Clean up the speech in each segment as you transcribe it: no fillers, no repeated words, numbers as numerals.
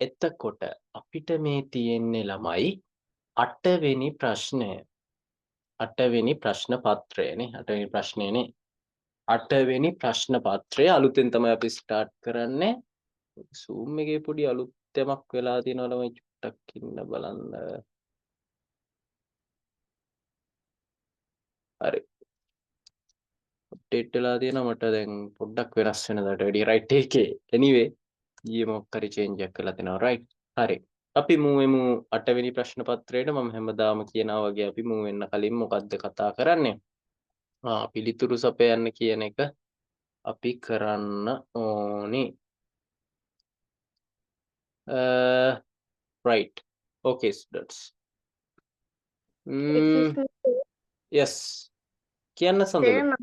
එතකොට අපිට මේ තියෙන්නේ ළමයි 8 වෙනි ප්‍රශ්නය. 8 වෙනි ප්‍රශ්න පත්‍රයනේ. 8 වෙනි ප්‍රශ්නයනේ. 8 වෙනි ප්‍රශ්න පත්‍රය අලුතෙන් තමයි අපි ස්ටාර්ට් කරන්නේ. Zoom එකේ පොඩි අලුත් යමක් වෙලා තියෙනවා ළමයි චුට්ටක් ඉන්න බලන්න. හරි. අප්ඩේට් වෙලා තියෙනවා මට දැන් පොඩ්ඩක් වෙනස් වෙනදාට වැඩිය රයිට් එකේ. anyway ඊයේ මොකක් හරි චේන්ජ් එකක් වෙලා තිනවා රයිට්. හරි. අපි මුවෙමු 8 වෙනි ප්‍රශ්න පත්‍රයට. මම හැමදාම කියනවා වගේ අපි මූ වෙන්න කලින් මොකද්ද කතා කරන්නේ? පිළිතුරු සපයන්න කියන එක අපි කරන්න ඕනේ. right. Okay students. Excuse me, yes. කියන්න සඳලු.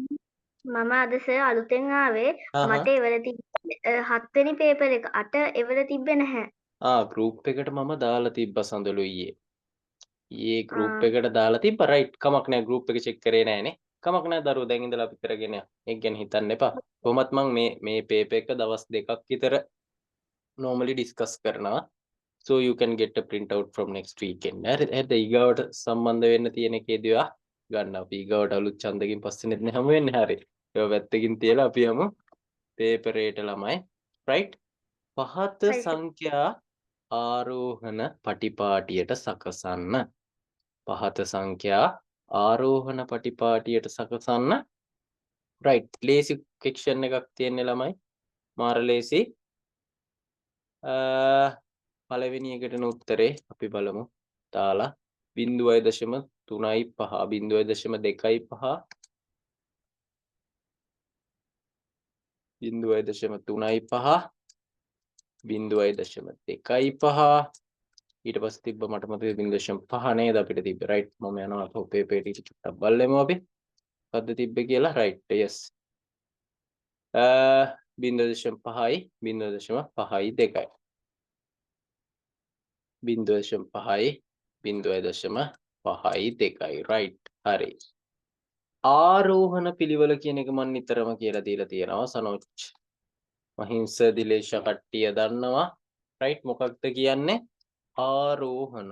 මම අද සර් අලුතෙන් ආවේ මට එවල තිබ්බේ 7 වෙනි පේපර් එක 8 එවල තිබ්බේ නැහැ. ගෲප් එකට මම දාලා තිබ්බ සඳලු ඊයේ. ඊයේ ගෲප් එකට දාලා තිබ්බ රයිට් කමක් නැහැ ගෲප් එක චෙක් කරේ නැහනේ. කමක් නැහැ දරුවෝ දැන් ඉඳලා අපි කරගෙන ඒක ගැන හිතන්න එපා. කොහොමත් මම මේ පේපර් එක දවස් දෙකක් විතර normally discuss කරනවා. So you can get a print out from next weekend. හරිද ඊගාවට සම්බන්ධ වෙන්න තියෙන එකේදී ගන්න අපි ඊගාවට අලුත් ඡන්දකින් පස්සේනෙත් නේ හමු වෙන්නේ හරි. ඒක පැත්තකින් තියලා අපි යමු පේපර් එකට ළමයි. right? පහත සංඛ්‍යා ආරෝහණ පටිපාටියට සකසන්න. පහත සංඛ්‍යා ආරෝහණ පටිපාටියට සකසන්න. right. ලේසි ක්වෙස්චන් එකක් තියෙන්නේ ළමයි. මාර ලේසි. පළවෙනි එකටන උත්තරේ අපි බලමු. දාලා 0.35 0.2.5 0.35 0.25 ඊට පස්සේ තිබ්බ මට මතකයි 0.5 නේද අපිට තිබ්බේ රයිට් මම යනවා පොපේ පේටි චුට්ටක් බලමු අපි මොකද්ද තිබ්බේ කියලා රයිට් යස් 0.5යි 0.5යි 2යි 0.5යි 0.5යි 2යි රයිට් හරි ආරෝහණ පිළිවෙල කියන එක මම නිතරම කියලා දීලා තියෙනවා සනෝජ් මහින්ස දිලේශ කට්ටිය දන්නවා රයිට් මොකක්ද කියන්නේ ආරෝහණ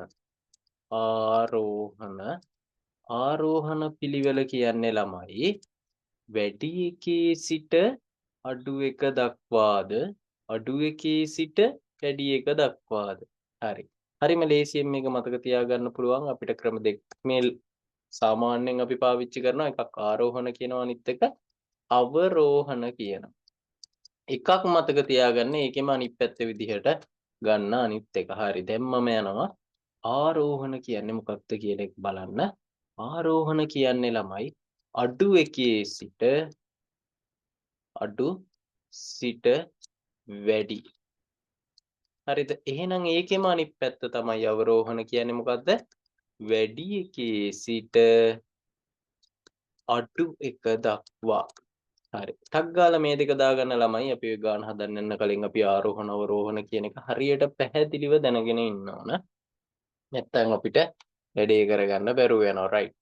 පිළිවෙල කියන්නේ ළමයි වැඩි එකේ සිට අඩු එක දක්වාද අඩු එකේ සිට වැඩි එක දක්වාද හරි හරිම ලේසියෙන් මේක මතක තියාගන්න පුළුවන් අපිට ක්‍රම දෙකක් මේ සාමාන්‍යයෙන් අපි පාවිච්චි කරනවා එකක් ආරෝහණ කියනවා අනිත් එක අවරෝහණ කියනවා එකක් මතක තියාගන්න ඒකෙම අනිත් පැත්ත විදිහට ගන්න අනිත් එක හරි දැන් මම යනවා ආරෝහණ කියන්නේ මොකක්ද කියන එක බලන්න ආරෝහණ කියන්නේ ළමයි අඩු එකේ සිට වැඩි හරිද එහෙනම් ඒකෙම අනිත් පැත්ත තමයි අවරෝහණ කියන්නේ මොකද්ද වැඩි එකේ සිට අඩු එක දක්වා හරි ටක් ගාලා මේ දෙක දාගන්න ළමයි අපි ඔය ගාන හදන්න යන කලින් අපි ආරෝහණ අවරෝහණ කියන එක හරියට පැහැදිලිව දැනගෙන ඉන්න ඕන නැත්නම් අපිට වැඩේ කරගන්න බැරුව යනවා රයිට්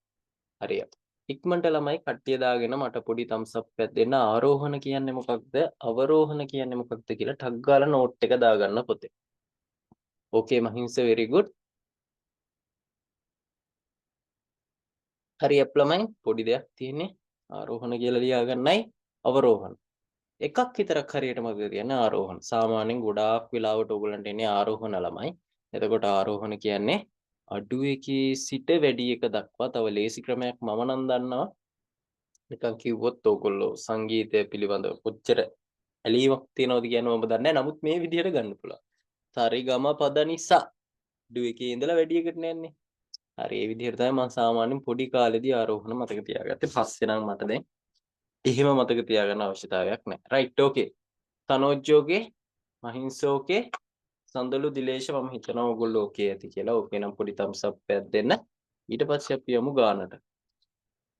හරියට ඉක්මනට ළමයි කට්ටිය දාගෙන මට පොඩි thumbs up එකක් දෙන්න ආරෝහණ කියන්නේ මොකක්ද අවරෝහණ කියන්නේ මොකක්ද කියලා ටක් ගාලා නෝට් එක දාගන්න පොතේ ඕකේ මහින්ස very good හරි ළමයි පොඩි දෙයක් තියෙන්නේ ආරෝහණ කියලා ලියාගන්නයි අවරෝහණ එකක් විතරක් හරියට මතක තියන්න ආරෝහණ සාමාන්‍යයෙන් ගොඩාක් වෙලාවට ඕගලන්ට එන්නේ ආරෝහණ ළමයි එතකොට ආරෝහණ කියන්නේ අඩු එකේ සිට වැඩි එක දක්වා තව ලේසි ක්‍රමයක් මම නම් දන්නවා නිකන් කිව්වොත් ඕගොල්ලෝ සංගීතය පිළිබඳව කොච්චර ඇලීමක් තියනවද කියනවා මම දන්නේ නැහැ නමුත් මේ විදිහට ගන්න පුළුවන් සරිගම පද නිසා අඩු එකේ ඉඳලා වැඩි එකට යන්නේ හරි ඒ විදිහට තමයි මම සාමාන්‍යයෙන් පොඩි කාලේදී ආරෝහණ මතක තියාගත්තේ පස්සේ නම් මට දැන් එහෙම මතක තියාගන්න අවශ්‍යතාවයක් නැහැ රයිට් ඕකේ තනෝජ්ජෝගේ මහින්සෝගේ සඳලු දිලේශ මම හිතනවා ඔයගොල්ලෝ ඕකේ ඇති කියලා ඕකේ නම් පොඩි thumbs up එකක් දෙන්න ඊට පස්සේ අපි යමු ගානට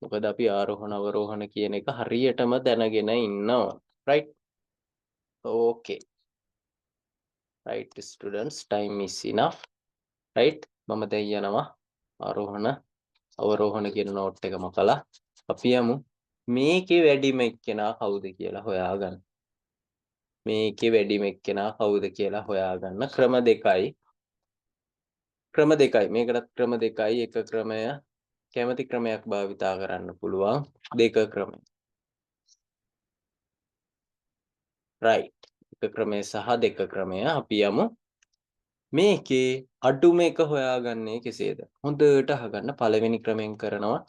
මොකද අපි ආරෝහණ අවරෝහණ කියන එක හරියටම දැනගෙන ඉන්නවා right okay right students time is enough right මම දැන් යනවා ආරෝහණ අවරෝහණ කියන නෝට් එක මකලා අපි යමු මේකේ වැඩිම එක්කෙනා කවුද කියලා හොයාගන්න මේකේ වැඩිම එක්කෙනා කවුද කියලා හොයාගන්න ක්‍රම දෙකයි. මේකටත් ක්‍රම දෙකයි. එක ක්‍රමය කැමති ක්‍රමයක් භාවිතා කරන්න පුළුවන්. දෙක ක්‍රමය. right. එක ක්‍රමය සහ දෙක ක්‍රමය අපි යමු. මේකේ අඩුම එක හොයාගන්නේ කෙසේද? හොඳට අහගන්න. පළවෙනි ක්‍රමෙන් කරනවා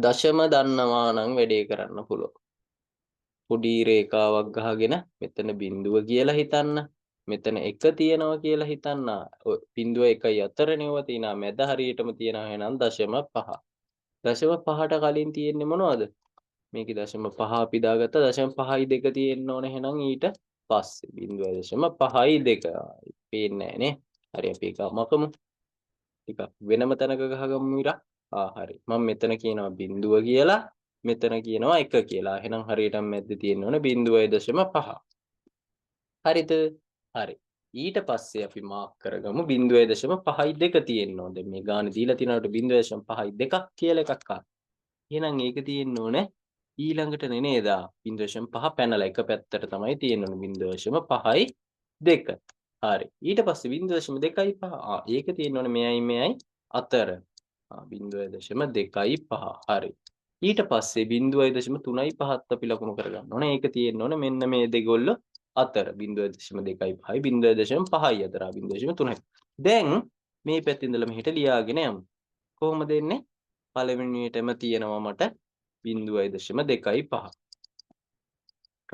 දශම දන්නවා නම් වැඩේ කරන්න පුළුවන්. පොඩි රේඛාවක් ගහගෙන මෙතන බිඳුව කියලා හිතන්න. මෙතන 1 තියෙනවා කියලා හිතන්න. බිඳුව 1යි අතරනේ ඔය තියෙනවා. මැද හරියටම තියෙනවා එහෙනම් 0.5. 0.5ට කලින් තියෙන්නේ මොනවද? මේකේ 0.5 අපි දාගත්ත 0.5යි 2 තියෙන්න ඕන එහෙනම් ඊට පස්සේ 0.5යි 2. පේන්නේ නැහනේ. හරි අපි එක මකමු. ටිකක් වෙනම තැනක ගහගමු ඉරා. හරි. මම මෙතන කියනවා බිඳුව කියලා. මෙතන කියනවා 1 කියලා. එහෙනම් හරියටම මැද්දේ තියෙන්න ඕන 0.5. හරිද? හරි. ඊට පස්සේ අපි මාක් කරගමු 0.5යි 2 තියෙන්න ඕන. දැන් මේ ගානේ දීලා තියෙනවට 0.5යි 2ක් කියලා එකක් ආවා. එහෙනම් ඒක තියෙන්න ඕනේ ඊළඟට නේද? 0.5 පැනලා එක පැත්තට තමයි තියෙන්න ඕනේ 0.5යි 2. හරි. ඊට පස්සේ 0.2යි 5. ඒක තියෙන්න ඕනේ මෙයයි අතර. 0.2යි 5. හරි. ඊට පස්සේ 0.3යි 5ත් අපි ලකුණු කරගන්න ඕනේ. ඒක තියෙන්න ඕනේ මෙන්න මේ දෙගොල්ල අතර 0.2යි 5යි 0.5යි අතර 0.3යි. දැන් මේ පැත්තේ ඉඳලා මෙහෙට ලියාගෙන යමු. කොහොමද එන්නේ? පළවෙනියටම තියෙනවා මට 0.25.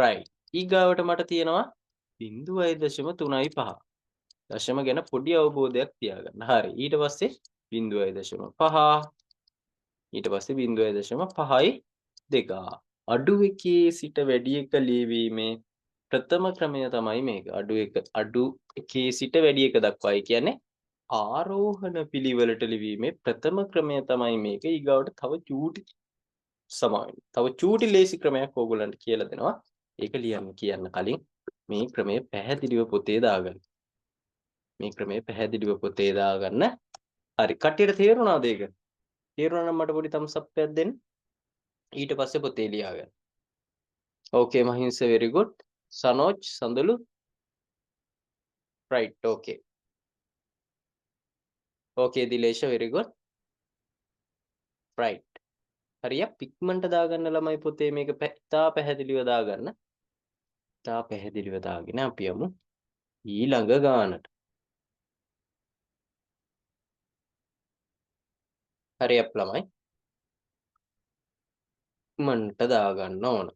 right. ඊගාවට මට තියෙනවා 0.35. දශම ගැන පොඩි අවබෝධයක් තියාගන්න. හරි. ඊට පස්සේ 0.5. ඊට පස්සේ 0.5යි 2. අඩු එකේ සිට වැඩි එක ලියවීමේ ප්‍රථම ක්‍රමය තමයි මේක. අඩු එකේ සිට වැඩි එක දක්වායි කියන්නේ ආරෝහණ පිළිවෙලට ලිවීමේ ප්‍රථම ක්‍රමය තමයි මේක. ඊගාවට තව චූටි සමාවෙන්න. තව චූටි ලේසි ක්‍රමයක් ඕගොල්ලන්ට කියලා දෙනවා. ඒක කියන්න කලින් මේ ක්‍රමය පැහැදිලිව පොතේ දාගන්න. හරි. කට්ටියට තේරුණාද ඒක? තේරුණා නම් මට පොඩි thumbs up එකක් දෙන්න. ඊට පස්සේ පොතේ ලියාගන්න. okay මහින්ස very good. සනෝජ් සඳලු right okay දිලේෂ very good right. හරියක් පික්මන්ට දාගන්න ළමයි පොතේ මේක තා පැහැදිලිව දාගන්න. තා පැහැදිලිව දාගෙන අපි යමු ඊළඟ ගානට. හරියක් ළමයි. පික්මන්ට දාගන්න ඕන.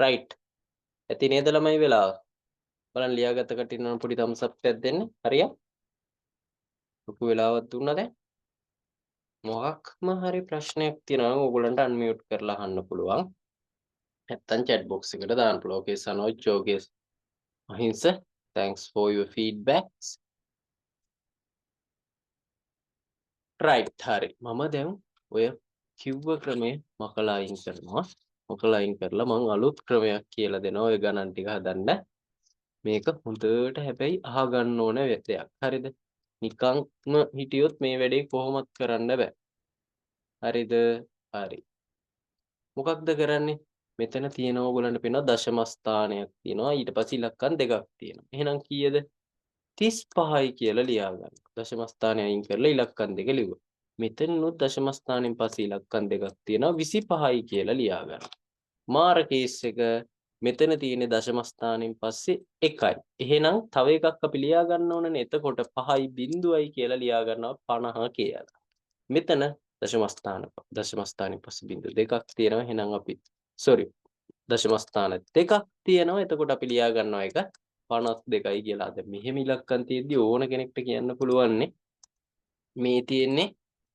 right. ඇති නේද ළමයි වෙලාව? බලන්න ලියාගත්ත කට්ටිය නම් පොඩි thumbs up එකක් දෙන්න. හරියක්? ලොකු වෙලාවක් දුන්නා දැන්. මොකක්ම හරි ප්‍රශ්නයක් තියෙනවා නම් ඕගොල්ලන්ට අන්මියුට් කරලා අහන්න පුළුවන්. නැත්තම් chat box එකට දාන්න පුළුවන්. okay සනෝජ් යෝගේස් අහිංස thanks for your feedbacks. right හරි. මම දැන් ඔය කිව්ව ක්‍රමේ මකලා අයින් කරනවා. මකලා අයින් කරලා මම අලුත් ක්‍රමයක් කියලා දෙනවා ඔය ගණන් ටික හදන්න. මේක හොඳට හැබැයි අහගන්න ඕන දෙයක්. හරිද? නිකන්ම හිටියොත් මේ වැඩේ කොහොමත් කරන්න බෑ. හරිද? හරි. මොකක්ද කරන්නේ? මෙතන තියෙන ඕගොල්ලන්ට පේනවා දශම ස්ථානයක් තියෙනවා. ඊට පස්සේ ඉලක්කම් දෙකක් තියෙනවා. එහෙනම් කීයද? 35යි කියලා ලියා ගන්න. දශම ස්ථානය අයින් කරලා ඉලක්කම් දෙක ලියුවා. මෙතනනොත් දශම ස්ථානෙන් පස්සේ ඉලක්කම් දෙකක් තියෙනවා. 25යි කියලා ලියා ගන්න. මාර කේස් එක මෙතන තියෙන දශම ස්ථානෙන් පස්සේ 1යි. එහෙනම් තව එකක් අපි ලියා ගන්න ඕනනේ. එතකොට 5යි බිඳුවයි කියලා ලියා ගන්නවා 50 කියලා. මෙතන දශම ස්ථානෙන් පස්සේ බිඳුව දෙකක් තියෙනවා. එහෙනම් අපි දශම ස්ථාන දෙකක් තියෙනවා. එතකොට අපි ලියා ගන්නවා එක 52යි කියලා. දැන් මෙහෙම ඉලක්කම් තියෙද්දි ඕන කෙනෙක්ට කියන්න පුළුවන් මේ තියෙන්නේ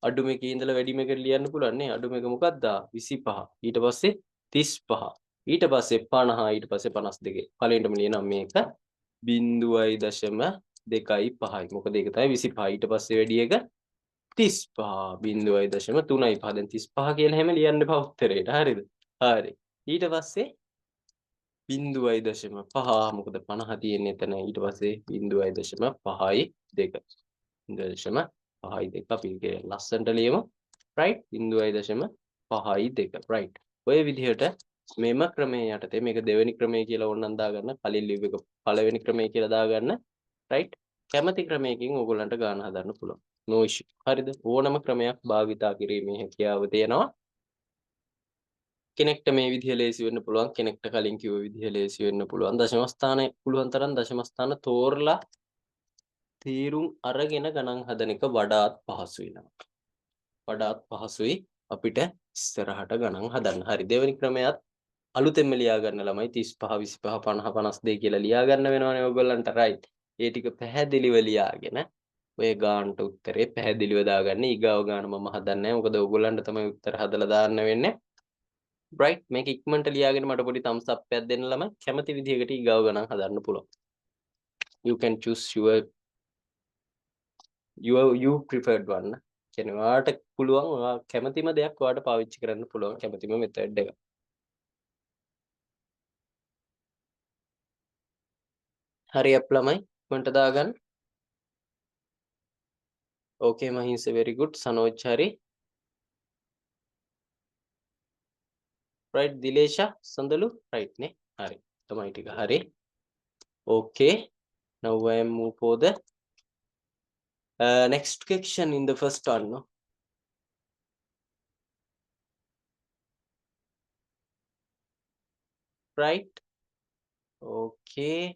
අඩුම එකේ ඉඳලා වැඩිම එකට ලියන්න පුළුවන් නේ. අඩුම එක මොකක්ද? 25. ඊට පස්සේ 35. ඊට පස්සේ 50. ඊට පස්සේ 52. පළවෙනිටම ලියනවා මේක 0.25. මොකද ඒක තමයි 25. ඊට පස්සේ වැඩි එක 35. 0.35. දැන් 35 කියලා හැම ලියන්න එපා උත්තරේට. හරිද? හරි. ඊට පස්සේ 0.5. මොකද 50 තියෙන්නේ එතන. ඊට පස්සේ 0.52. 0.52 අපි ලස්සනට ලියමු. right 0.52. right. ඔය විදිහට මෙම ක්‍රමයේ යටතේ මේක දෙවෙනි ක්‍රමය කියලා ඕනනම් දාගන්න. කලින් ලිව් එක පළවෙනි ක්‍රමය කියලා දාගන්න. right. කැමති ක්‍රමයකින් ඕගොල්ලන්ට ගාන හදන්න පුළුවන්. no issue. හරිද? ඕනම ක්‍රමයක් භාවිතා කිරීමේ හැකියාව තියෙනවා. කෙනෙක්ට මේ විදිහ ලේසි වෙන්න පුළුවන්, කෙනෙක්ට කලින් කිව්ව විදිහ ලේසි වෙන්න පුළුවන්. දශම ස්ථානයේ පුළුවන් තරම් දශම ස්ථාන තෝරලා තීරුම් අරගෙන ගණන් හදන එක වඩාත් පහසු වෙනවා. වඩාත් පහසුයි අපිට ඉස්සරහට ගණන් හදන්න. හරි දෙවෙනි ක්‍රමයත් අලුතෙන්ම ලියා ගන්න ළමයි 35 25 50 52 කියලා ලියා ගන්න වෙනවනේ ඔයගොල්ලන්ට right. ඒ ටික පැහැදිලිව ලියාගෙන ඔය ගානට උත්තරේ පැහැදිලිව දාගන්න. ඊගාව ගාන මම හදන්නේ නැහැ. මොකද ඔයගොල්ලන්ට තමයි උත්තර හදලා දාන්න වෙන්නේ. right මේක ඉක්මනට ලියාගෙන මට පොඩි thumbs up එකක් දෙන්න ළමයි. කැමති විදිහකට ඊගාව ගණන් හදන්න පුළුවන්. you can choose you preferred one. කියන්නේ ඔයාට පුළුවන් ඔයා කැමතිම දෙයක් ඔයාට පාවිච්චි කරන්න පුළුවන් කැමතිම method එක. හරි අප් ළමයි ඉක්මනට දාගන්න. okay මහින්ස very good. සනෝජ් හරි. right දිලේෂා සඳලු right නේ. හරි. තමයි ටික හරි. okay now I am move for the next question in the first one. No? right okay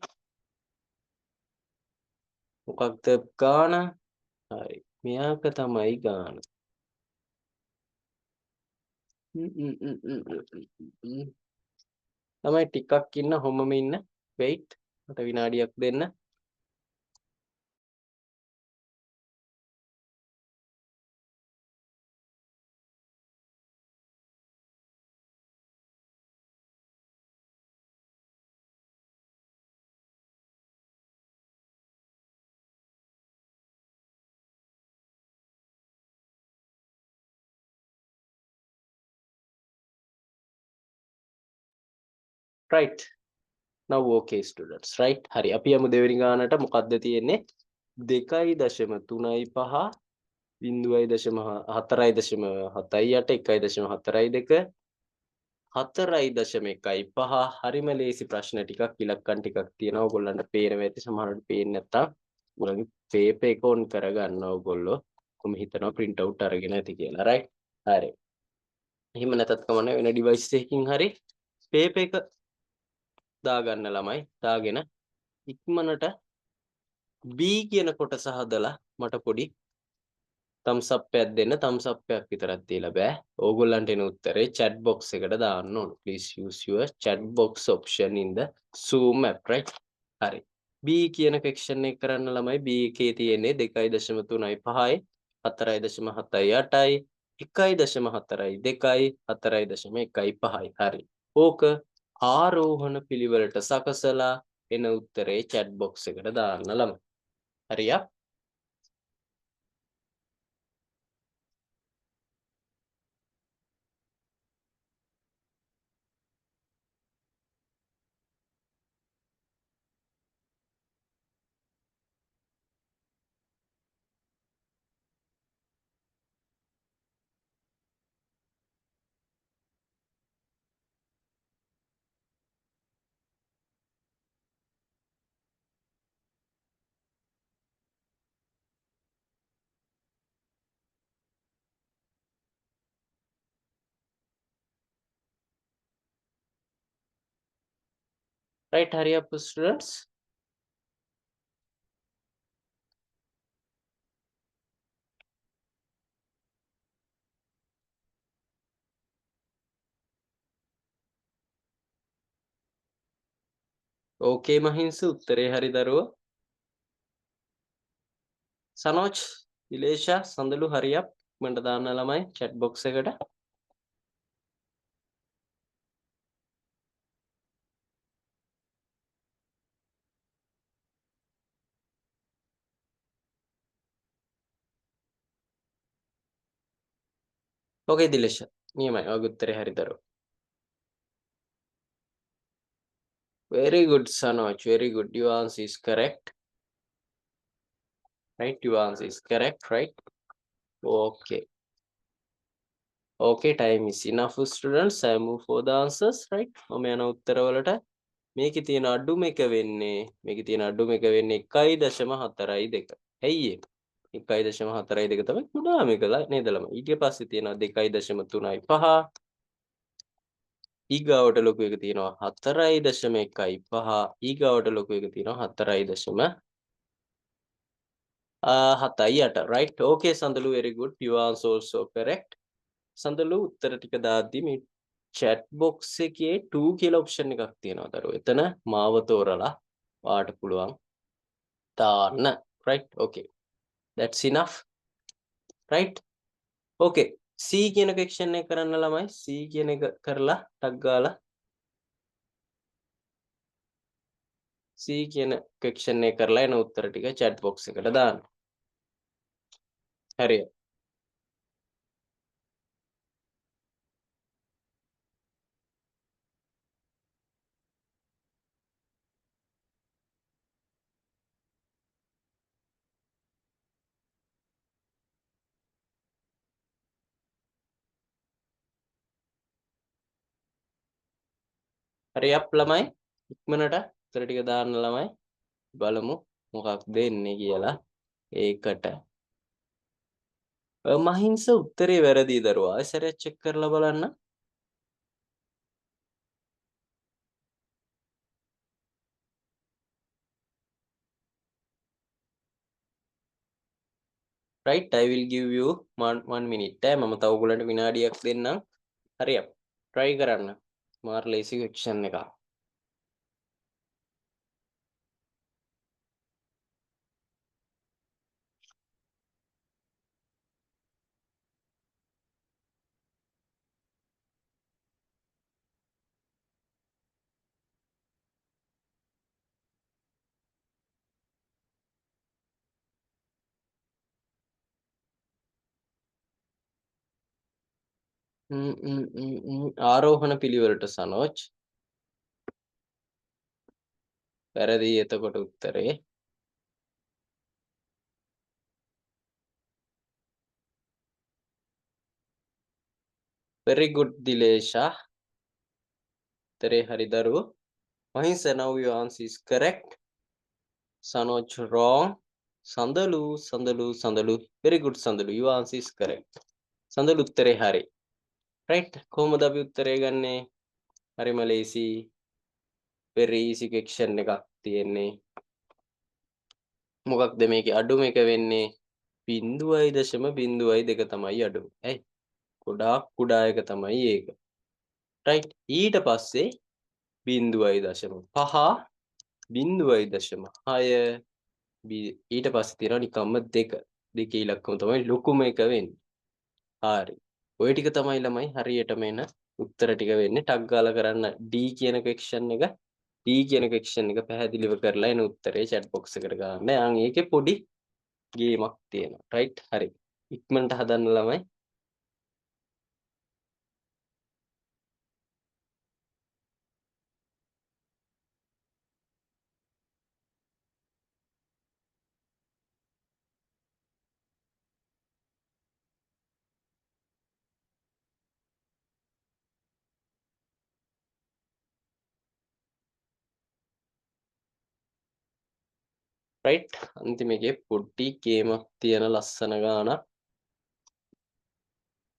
මොකක්ද ගාන? හරි මෙයාක තමයි ගාන. තමයි ටිකක් ඉන්න හොමම ඉන්න wait මට විනාඩියක් දෙන්න. right now okay students right හරි අපි යමු දෙවෙනි ගානට. මොකද්ද තියෙන්නේ? 2.35 0.4.78 1.42 4.15 හරිම ලේසි ප්‍රශ්න ටිකක් ඉලක්කම් ටිකක් තියෙනවා. ඔයගොල්ලන්ට පේනවා ඇති. සමහරවිට පේන්නේ නැත්තම් ඔයගොල්ලන්ගේ පේපර් එක ඔන් කරගන්න ඕගොල්ලෝ. කොහොම හිතනවා print out අරගෙන ඇති කියලා right හරි. එහෙම නැතත් කමන්නේ වෙන device එකකින් හරි පේපර් එක දාගන්න ළමයි. දාගෙන ඉක්මනට B කියන කොටස හදලා මට පොඩි thumbs up එකක් දෙන්න. thumbs up එකක් විතරක් තියලා බෑ. ඕගොල්ලන්ට එන උත්තරේ chat box එකට දාන්න ඕන. please use your chat box option in the Zoom app right. හරි. B කියන section එක කරන්න ළමයි. B එකේ තියෙන්නේ 2.35යි 4.78යි 1.42යි 4.15යි. හරි. ඕක ආරෝහණ පිළිවෙලට සකසලා එන උත්තරේ chat box එකට දාන්න ළමයි. හරියා? right hurry up students. okay මහින්ස උත්තරේ හරි දරුවෝ. සනෝජ් ඉලේෂා සඳලු hurry up. ඉක්මනට දාන්න ළමයි chat box එකට. Okay දිලේෂ. නියමයි. ඔයගේ උත්තරේ හරි දරුවෝ. Very good Sanoj. Very good. Your answer is correct. Right? Your answer is correct, right? Okay. Okay, time is enough students. I move for the answers, right? මම යන උත්තරවලට මේකේ තියෙන අඩුම එක වෙන්නේ 1.42. ඇයි ඒ? 1.42 තමයි කුඩාම එක නේද ළමයි? ඊට පස්සේ තියෙනවා 2.35. ඊගාවට ලොකු එක තියෙනවා 4.15. ඊගාවට ලොකු එක තියෙනවා 4.78. right? Okay සඳලු, very good. You answer also correct. සඳලු උත්තර ටික දාද්දි මේ chat box එකේ 2 කියලා option එකක් තියෙනවා දරුවෝ. එතන මාව තෝරලා වාට පුළුවන් දාන්න. right? okay. That's enough. right? okay. C කියන question එක කරන්න ළමයි. C කියන එක කරලා ටක් ගාලා C කියන question එක කරලා එන උත්තර ටික chat box එකට දාන්න. හරියට. හරියප් ළමයි. ඉක්මනට උත්තර ටික දාන්න ළමයි. බලමු මොකක්ද එන්නේ කියලා. ඒකට මහින්ස උත්තරේ වැරදි දරුවා. ආයෙ සැරයක් check කරලා බලන්න. right? I will give you one minute. මම තව ඔයගලන්ට විනාඩියක් දෙන්නම්. හරියප්. try කරන්න. මාර ලේසි question එකක්. ආරෝහණ පිළිවෙලට සනෝජ්. වැරදි එතකොට උත්තරේ. very good දිලේෂා. උත්තරේ හරි දරුවෝ. මහින්ස now your answer is correct. Sanoj wrong. සඳලු very good සඳලු, your answer is correct. සඳලු උත්තරේ හරි. right? කොහොමද අපි උත්තරේ ගන්නේ? හරිම ලේසි. very easy question එකක් තියෙන්නේ. මොකක්ද මේකේ අඩුම එක වෙන්නේ? 0.02 තමයි අඩුම. ඇයි? ගොඩාක් කුඩා එක තමයි ඒක. right? ඊට පස්සේ 0.5 0.6 ඊට පස්සේ තියෙනවා නිකම්ම 2. දෙකේ ඉලක්කම තමයි ලොකුම එක වෙන්නේ. හරි. ඔය ටික තමයි ළමයි හරියටම එන උත්තර ටික වෙන්නේ. ටක් ගාලා කරන්න D කියන question එක. D කියන question එක පැහැදිලිව කරලා එන උත්තරේ chat box එකට ගන්න. ඒකේ පොඩි ගේමක් තියෙනවා. right? හරි. ඉක්මනට හදන්න ළමයි. right? අන්තිමේකේ පොඩි ගේමක් තියෙන ලස්සන ගානක්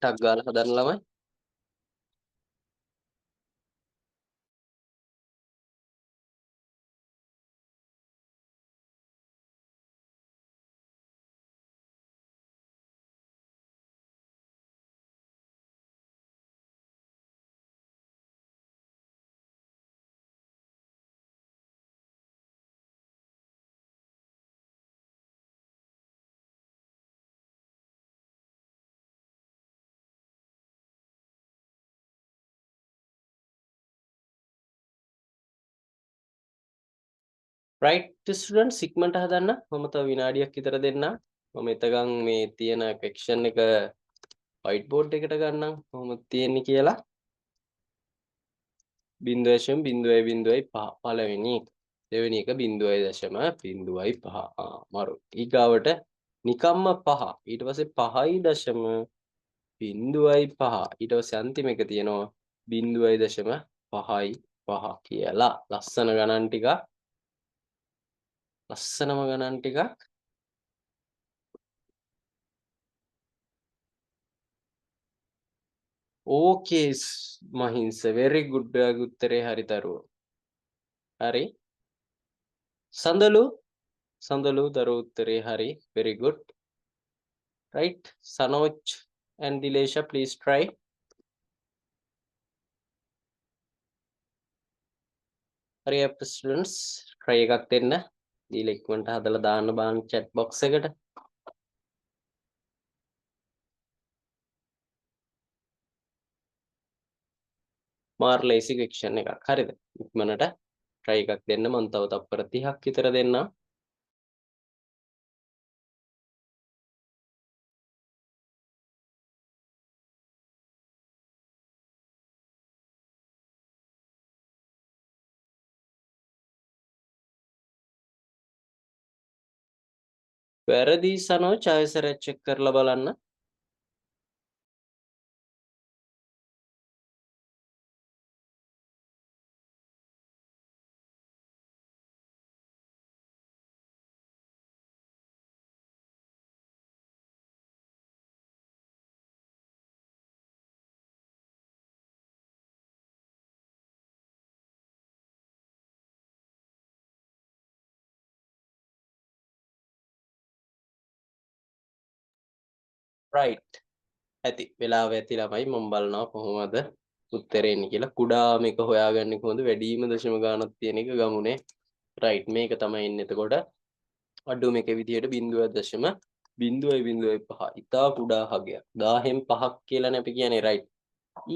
ටක් ගාලා හදන්න ළමයි. right students ඉක්මනට හදන්න මම තව විනාඩියක් විතර දෙන්නම් මම එතකන් මේ තියෙන section එක white board එකට ගන්නම් කොහොමද තියෙන්නේ කියලා 0.0.5 පළවෙනි එක දෙවෙනි එක 0.05 මරු ඊගාවට නිකම්ම 5 ඊට පස්සේ 5.05 ඊට පස්සේ අන්තිම එක තියෙනවා 0.55 කියලා ලස්සන ගණන් ටිකක් ලස්සනම ගණන් ටිකක් ඕකේ මහින්ස very good ඔයාගේ උත්තරේ හරි දරුවෝ හරි සඳලු දරුවෝ උත්තරේ හරි very good right Sanoj and Dilesha please try hurry up students try එකක් දෙන්න දීලා ඉක්මනට හදලා දාන්න බාන්න chat box එකට මාර් ලේසි section එකක් හරිද ඉක්මනට try එකක් දෙන්න මම තව තප්පර 30ක් විතර දෙන්නම් වැරදි Sanoj ආයෙසරයක් check කරලා බලන්න right ඇති වෙලාව ඇති ළමයි මම බලනවා කොහොමද උත්තරේ එන්නේ කියලා කුඩාම එක හොයාගන්නේ කොහොමද වැඩිම දශම ගානක් තියෙන එක ගමුනේ right මේක තමයි එන්නේ එතකොට අඩුම එක විදියට 0.05 ඉතා කුඩා හගයක් 1000න් 5ක් කියලානේ අපි කියන්නේ right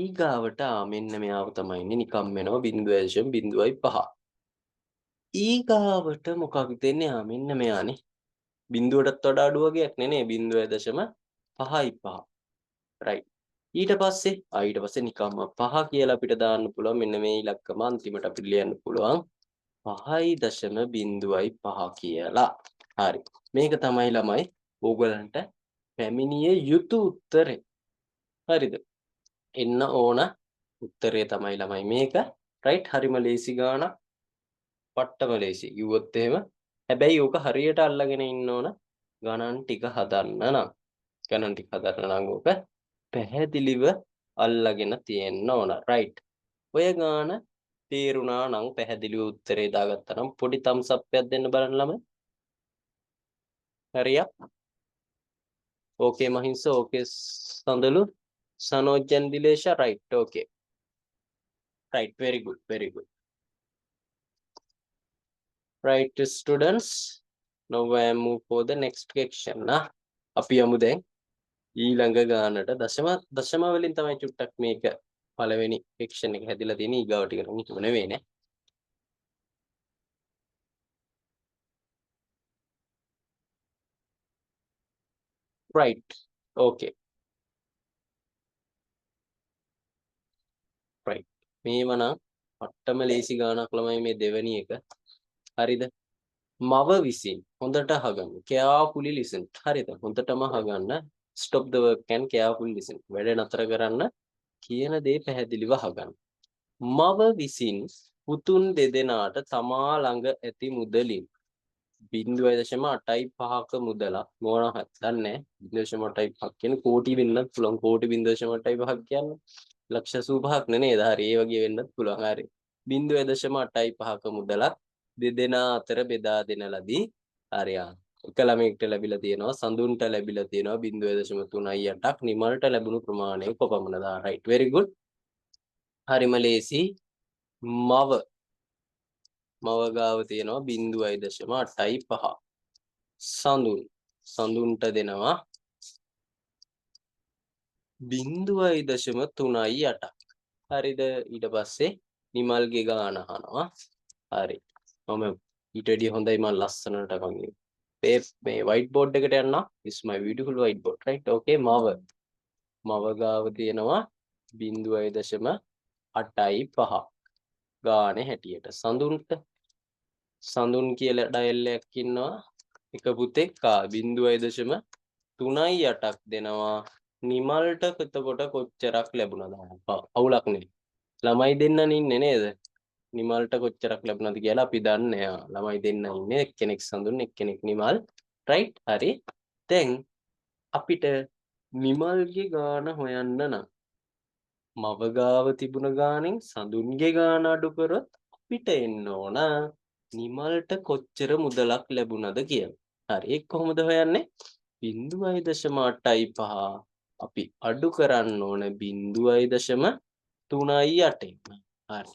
ඊගාවට මෙන්න මෙයාව තමයි ඉන්නේ නිකම් වෙනවා 0.05 ඊගාවට මොකක්ද දෙන්නේ මෙන්න මෙයානේ බිඳුවටත් වඩා අඩු වගේක් නේ 0.55 right ඊට පස්සේ නිකම්ම 5 කියලා අපිට දාන්න පුළුවන් මෙන්න මේ ඉලක්කම අන්තිමට අපිට ලියන්න පුළුවන් 5.05 කියලා හරි මේක තමයි ළමයි ඕගලන්ට පැමිණිය යුතු උත්තරේ හරිද එන්න ඕන උත්තරේ තමයි ළමයි මේක right හරිම ලේසි ගානක් පට්ටම ලේසි කිව්වොත් එහෙම හැබැයි ඕක හරියට අල්ලගෙන ඉන්න ඕන ගණන් ටික හදන්න නම් ඕක පැහැදිලිව අල්ලගෙන තියෙන්න ඕන right ඔය ගාන තේරුණා නම් පැහැදිලිව උත්තරේ දාගත්තා නම් පොඩි thumbs up එකක් දෙන්න බලන්න ළමයි හරියක් okay මහින්ස okay සඳලු Sanoj and Dilesha right okay right very good right students now I move for the next section අපි යමු දැන් ඊළඟ ගානට දශම වලින් තමයි චුට්ටක් මේක පළවෙනි section එක හැදිලා තියෙන ඊගාව ටික නම් හිතුව නෙවෙයි නේ right okay right මේව නම් අට්ටම ලේසි ගානක් ළමයි මේ දෙවෙනි එක හරිද මව විසින් හොඳට අහගන්න carefully listen හරිද හොඳටම අහගන්න stop the work and carefully listen වැඩ නතර කරන්න කියන දේ පැහැදිලිව අහගන්න මව විසින් පුතුන් දෙදෙනාට තමා ළඟ ඇති මුදලින් 0.85ක මුදලක් මොනවා දන්නේ 0.85ක් කියන්නේ කෝටි වෙන්නත් පුළුවන් කෝටි 0.85ක් කියන්නේ ලක්ෂ 85ක් නේද හරි ඒ වගේ වෙන්නත් පුළුවන් හරි 0.85ක මුදලක් දෙදෙනා අතර බෙදා දෙන ලදී හරියා එක ළමයෙක්ට ලැබිලා තියෙනවා සඳුන්ට ලැබිලා තියෙනවා 0.38ක් නිමල්ට ලැබුණු ප්‍රමාණය කොපමණද right very good හරිම ලේසි මව ගාව තියෙනවා 0.85 සඳුන්ට දෙනවා 0.38ක් හරිද ඊට පස්සේ නිමල්ගේ ගාන අහනවා හරි මම ඊට වැඩිය හොඳයි මම ලස්සනට අකන් මේ white board එකට යන්න. This is my beautiful white board, right? Okay, මව ගාව තියෙනවා 0.85 ගානේ හැටියට. සඳුන් කියලා ඩයල් එකක් ඉන්නවා. එක පුතෙක් 0.38ක් දෙනවා. නිමල්ට එතකොට කොච්චරක් ලැබුණාද? අවුලක් නෙයි. ළමයි දෙන්නනේ ඉන්නේ නේද? නිමල්ට කොච්චරක් ලැබුණාද කියලා අපි දන්නේ. ළමයි දෙන්න ඉන්නේ. එක්කෙනෙක් සඳුන් එක්කෙනෙක් නිමල්. right? හරි. දැන් අපිට නිමල්ගේ ගාන හොයන්න නම් මව ගාව තිබුණ ගානෙන් සඳුන්ගේ ගාන අඩු කරොත් අපිට එන්න ඕන නිමල්ට කොච්චර මුදලක් ලැබුණද කියලා. හරි. ඒක කොහොමද හොයන්නේ? 0.85 අපි අඩු කරන්න ඕන 0.38. හරි.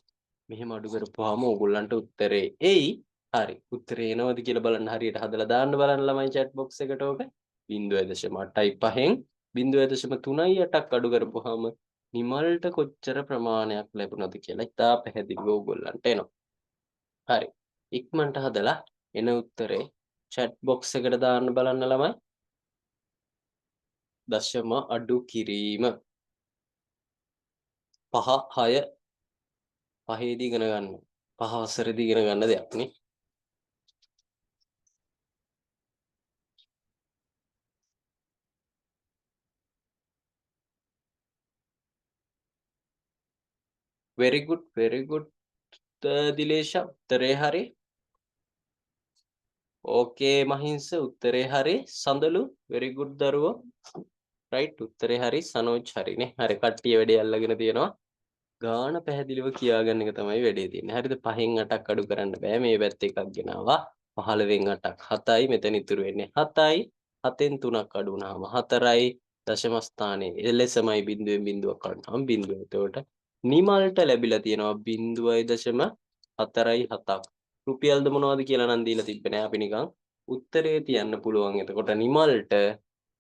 මෙහෙම අඩු කරපුවාම ඕගොල්ලන්ට උත්තරේ එයි. හරි. උත්තරේ එනවද කියලා බලන්න හරියට හදලා දාන්න බලන්න ළමයි chat box එකට ඕක. 0.85න් 0.38ක් අඩු කරපුවාම නිමල්ට කොච්චර ප්‍රමාණයක් ලැබුණද කියලා ඉතා පැහැදිලිව ඕගොල්ලන්ට එනවා. හරි. ඉක්මනට හදලා එන උත්තරේ chat box එකට දාන්න බලන්න ළමයි. දශම අඩු කිරීම 5 6 පහේදී ඉගෙන ගන්න. 5 වසරේදී ඉගෙන ගන්න දෙයක් නේ. very good දිලේෂ උත්තරේ හරි. okay මහින්ස උත්තරේ හරි. සඳලු very good දරුවෝ. right උත්තරේ හරි. සනෝජ් හරිනේ. හරි කට්ටිය වැඩේ අල්ලගෙන තියෙනවා. ගාන පැහැදිලිව කියාගන්න එක තමයි වැඩේ තියෙන්නේ. හරිද? 5න් 8ක් අඩු කරන්න බෑ. මේ පැත්ත එකක් ගෙනාවා. 15න් 8ක් 7යි. මෙතන ඉතුරු වෙන්නේ 7යි. 7න් 3ක් අඩු වුණාම 4යි. දශම ස්ථානයේ එලෙසමයි බිඳුවෙන් බිඳුවක් ගන්නවා. බිඳුව. එතකොට නිමල්ට ලැබිලා තියෙනවා 0.47ක්. රුපියල්ද මොනවද කියලා නම් දීලා තිබ්බේ නෑ. අපි නිකන් උත්තරේ තියන්න පුළුවන්. එතකොට නිමල්ට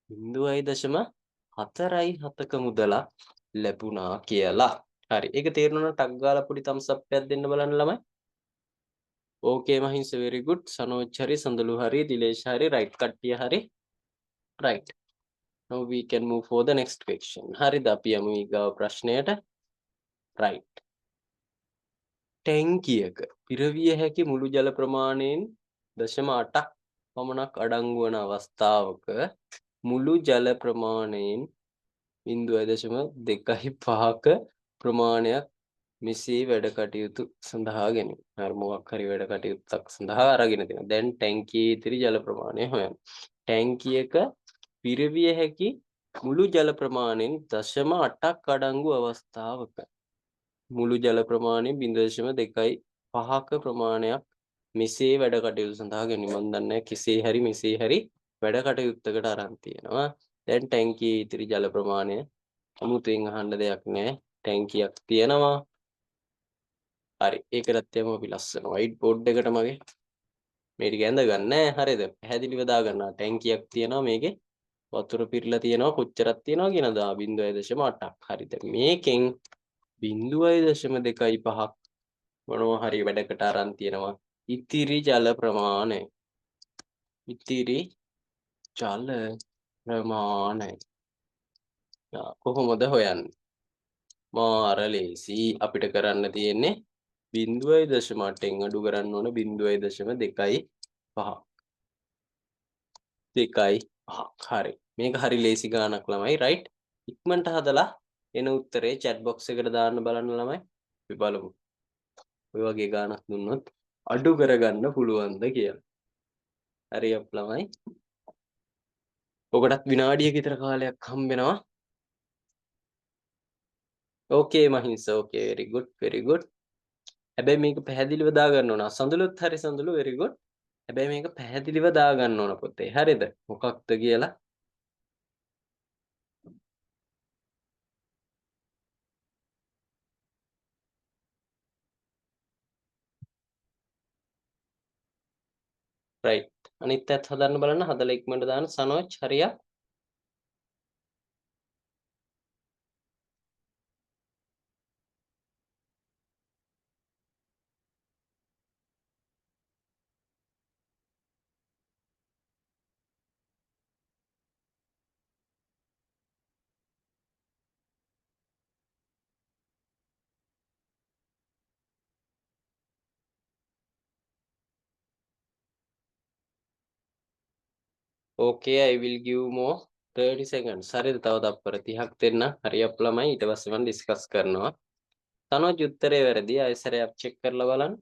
0.47ක මුදලක් ලැබුණා කියලා. හරි. ඒක තේරුණා නම් ටක් ගාලා පොඩි thumbs up එකක් දෙන්න බලන්න ළමයි. okay මහින්ස very good. සනෝජ් හරි, සඳලු හරි, දිලේෂ් හරි, right කට්ටිය හරි. right. now we can move for the next question. හරිද? අපි යමු ඊගාව ප්‍රශ්නයට. right. ටැංකියක පිරවිය හැකි මුළු ජල ප්‍රමාණයෙන් 0.8ක් පමණක් අඩංගු වන අවස්ථාවක මුළු ජල ප්‍රමාණයෙන් 0.25ක ප්‍රමාණයක් මෙසේ වැඩ කටයුතු සඳහා ගැනීම. හරි මොකක් හරි වැඩ කටයුත්තක් සඳහා අරගෙන තියෙනවා. දැන් ටැංකියේ ඉතිරි ජල ප්‍රමාණය හොයන්න. ටැංකියක පිරවිය හැකි මුළු ජල ප්‍රමාණයෙන් 0.8ක් අඩංගු අවස්ථාවක මුළු ජල ප්‍රමාණයෙන් 0.25ක ප්‍රමාණයක් මෙසේ වැඩ කටයුතු සඳහා ගැනීම. මම දන්නේ කෙසේ හරි මෙසේ හරි වැඩ කටයුත්තකට අරන් තියෙනවා. දැන් ටැංකියේ ඉතිරි ජල ප්‍රමාණය අමුතුවෙන් අහන්න දෙයක් නැහැ. ටැංකියක් තියෙනවා. හරි ඒකටත් යමු අපි ලස්සන white board එකට මගේ මේ ටික ඇඳ ගන්න හරිද පැහැදිලිව දාගන්න ටැංකියක් තියෙනවා මේකේ වතුර පිරලා තියෙනවා කොච්චරක් තියෙනවා කියනද 0.8ක් හරිද මේකෙන් 0.25ක් මොනවා හරි වැඩකට අරන් තියෙනවා ඉතිරි ජල ප්‍රමාණය කොහොමද හොයන්නේ මාර ලේසි අපිට කරන්න තියෙන්නේ 0.8න් අඩු කරන්න ඕන 0.25 හරි මේක හරි ලේසි ගානක් ළමයි right ඉක්මනට හදලා එන උත්තරේ chat box එකට දාන්න බලන්න ළමයි අපි බලමු ඔය වගේ ගානක් දුන්නොත් අඩු කරගන්න පුළුවන්ද කියලා හරි අප් ළමයි ඔකටත් විනාඩියක විතර කාලයක් හම්බෙනවා okay මහින්ස okay very good හැබැයි මේක පැහැදිලිව දාගන්න ඕන සඳලුත් හරි සඳලු very good හැබැයි මේක පැහැදිලිව දාගන්න ඕන පොතේ හරිද මොකක්ද කියලා right අනිත් පැත්ත හදන්න බලන්න හදලා ඉක්මනට දාන්න සනෝජ් හරියක් Okay, I will give more 30 seconds. හරිද? තව තත්පර 30ක් දෙන්න. හරියප් ළමයි. ඊට පස්සේ මම ඩිස්කස් කරනවා. තනෝජ් උත්තරේ වැරදි. ආයෙසරයක් චෙක් කරලා බලන්න.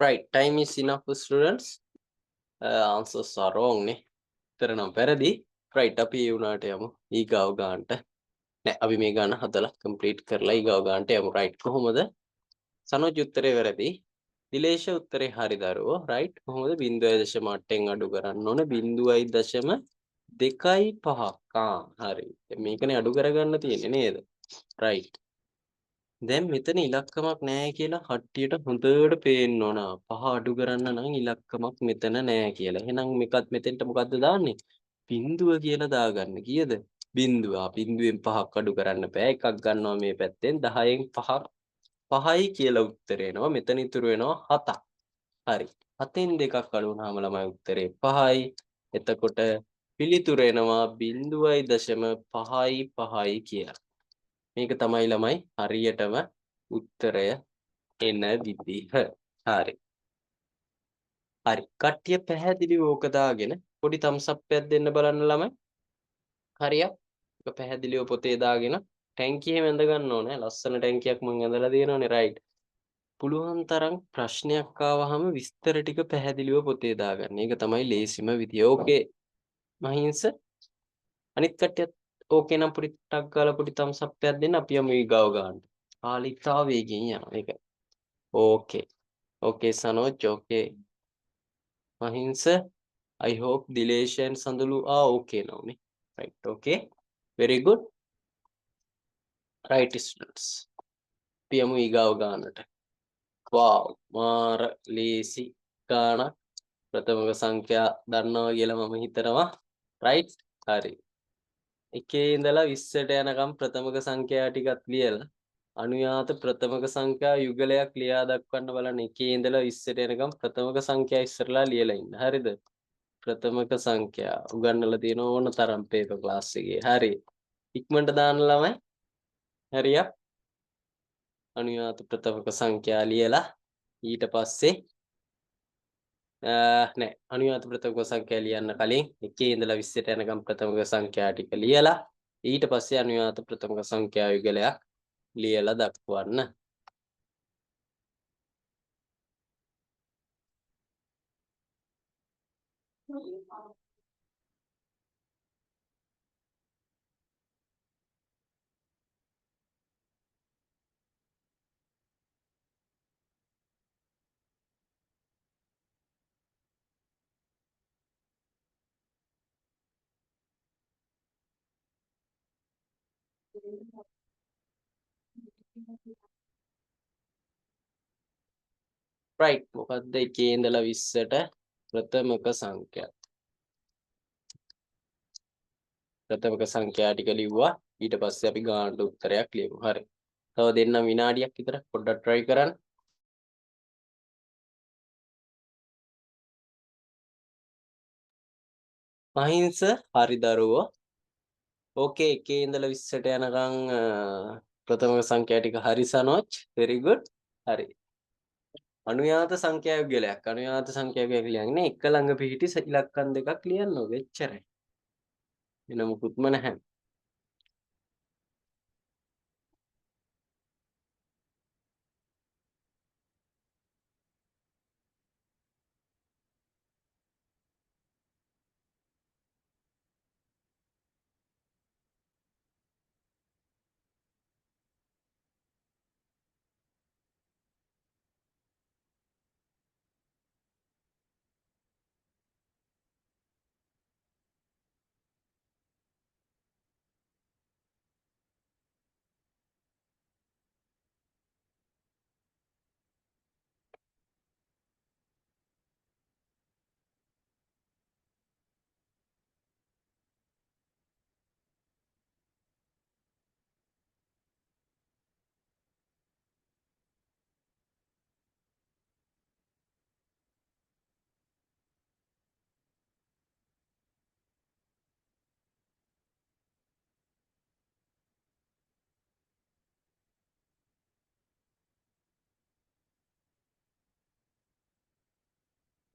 Right, time is enough students. Answers are wrong නේ. උත්තර නම් වැරදි. Right, අපි ඒ උනාට යමු. ඊගාව ගන්නට. නෑ, අපි මේ ගාන හදලා complete කරලා ඊගාව ගන්නට යමු. Right, කොහොමද? සනෝජ් උත්තරේ වැරදි. දිලේශ උත්තරේ හරි දරුවෝ. Right, කොහොමද? 0.8න් අඩු කරන්න ඕන 0.25. හරි. මේකනේ අඩු කරගන්න තියෙන්නේ නේද? Right. දැන් මෙතන ඉලක්කමක් නැහැ කියලා කට්ටියට හොඳට පේන්න ඕන. 5 අඩු කරන්න නම් ඉලක්කමක් මෙතන නැහැ කියලා. එහෙනම් මේකත් මෙතෙන්ට මොකද්ද දාන්නේ? බිඳුව කියලා දාගන්න. කීයද? බිඳුව. බිඳුවෙන් 5ක් අඩු කරන්න බෑ. එකක් ගන්නවා මේ පැත්තෙන් 10න් 5ක් 5යි කියලා උත්තරේ එනවා. මෙතන ඉතුරු වෙනවා 7ක්. හරි. 7න් 2ක් අඩු වුණාම ළමයි උත්තරේ 5යි. එතකොට පිළිතුර එනවා 0.55යි කියලා. මේක තමයි ළමයි හරියටම උත්තරය එන විදිහ. හරි. හරි. කට්ටිය පැහැදිලිව ඕක දාගෙන පොඩි thumbs up එකක් දෙන්න බලන්න ළමයි. හරියක්. ඒක පැහැදිලිව පොතේ දාගෙන ටැංකියෙම ඇඳ ගන්න ඕනේ. ලස්සන ටැංකියක් මම ඇඳලා තියෙනවානේ රයිට්. පුළුවන් තරම් ප්‍රශ්නයක් ආවහම විස්තර ටික පැහැදිලිව පොතේ දාගන්න. ඒක තමයි ලේසිම විදිය. ඕකේ. මහින්ස අනිත් කට්ටියත් ඕකේ නම් පොඩි ටක් ගාලා පොඩි thumbs up එකක් දෙන්න අපි යමු ඊගාව ගන්න. කාලිකා වේගෙන් යනවා. ඒක. ඕකේ. ඕකේ සනෝජ් ඕකේ. මහින්ස I hope Dilesh and Sandulu are okay now. Ne? Right. Okay. Very good. Right students. පියමු ඊගාව ගන්නට. wow මාර ලේසි ගානක් ප්‍රථමක සංඛ්‍යා දන්නවා කියලා මම හිතනවා. right. හරි. එකේ ඉඳලා 20ට යනකම් ප්‍රථමක සංඛ්‍යා ටිකක් ලියලා අනුයාත ප්‍රථමක සංඛ්‍යා යුගලයක් ලියා දක්වන්න බලන්න. එකේ ඉඳලා 20ට යනකම් ප්‍රථමක සංඛ්‍යා ඉස්සරලා ලියලා ඉන්න. හරිද? ප්‍රථමක සංඛ්‍යා උගන්වලා තියෙන ඕන තරම් පේපර් ක්ලාස් එකේ. හරි. ඉක්මනට දාන්න ළමයි. හරියක්. අනුයාත ප්‍රථමක සංඛ්‍යා ලියලා ඊට පස්සේ නෑ අනුයාත ප්‍රථමක සංඛ්‍යා ලියන්න කලින් එකේ ඉඳලා 20ට යනකම් ප්‍රථමක සංඛ්‍යා ටික ලියලා ඊට පස්සේ අනුයාත ප්‍රථමක සංඛ්‍යා යුගලයක් ලියලා දක්වන්න. right මොකද්ද එකේ ඉඳලා 20ට ප්‍රථමක සංඛ්‍යා. ප්‍රථමක සංඛ්‍යා ටික ලිව්වා ඊට පස්සේ අපි ගානට උත්තරයක් ලියමු. හරි. තව දෙන්න විනාඩියක් විතර පොඩ්ඩක් try කරන්න. මහින්ස හරි දරුවෝ. ඕකේ එකේ ඉඳලා 20ට යනකම් ප්‍රථමක සංඛ්‍යා ටික හරි සනෝජ්. very good. හරි. අනුයාත සංඛ්‍යා යුගලයක්. අනුයාත සංඛ්‍යා යුගලයක් ලියන්නේ එක ළඟ පිහිටි ඉලක්කම් දෙකක් ලියන්න ඕක එච්චරයි. වෙන මොකුත්ම නැහැ.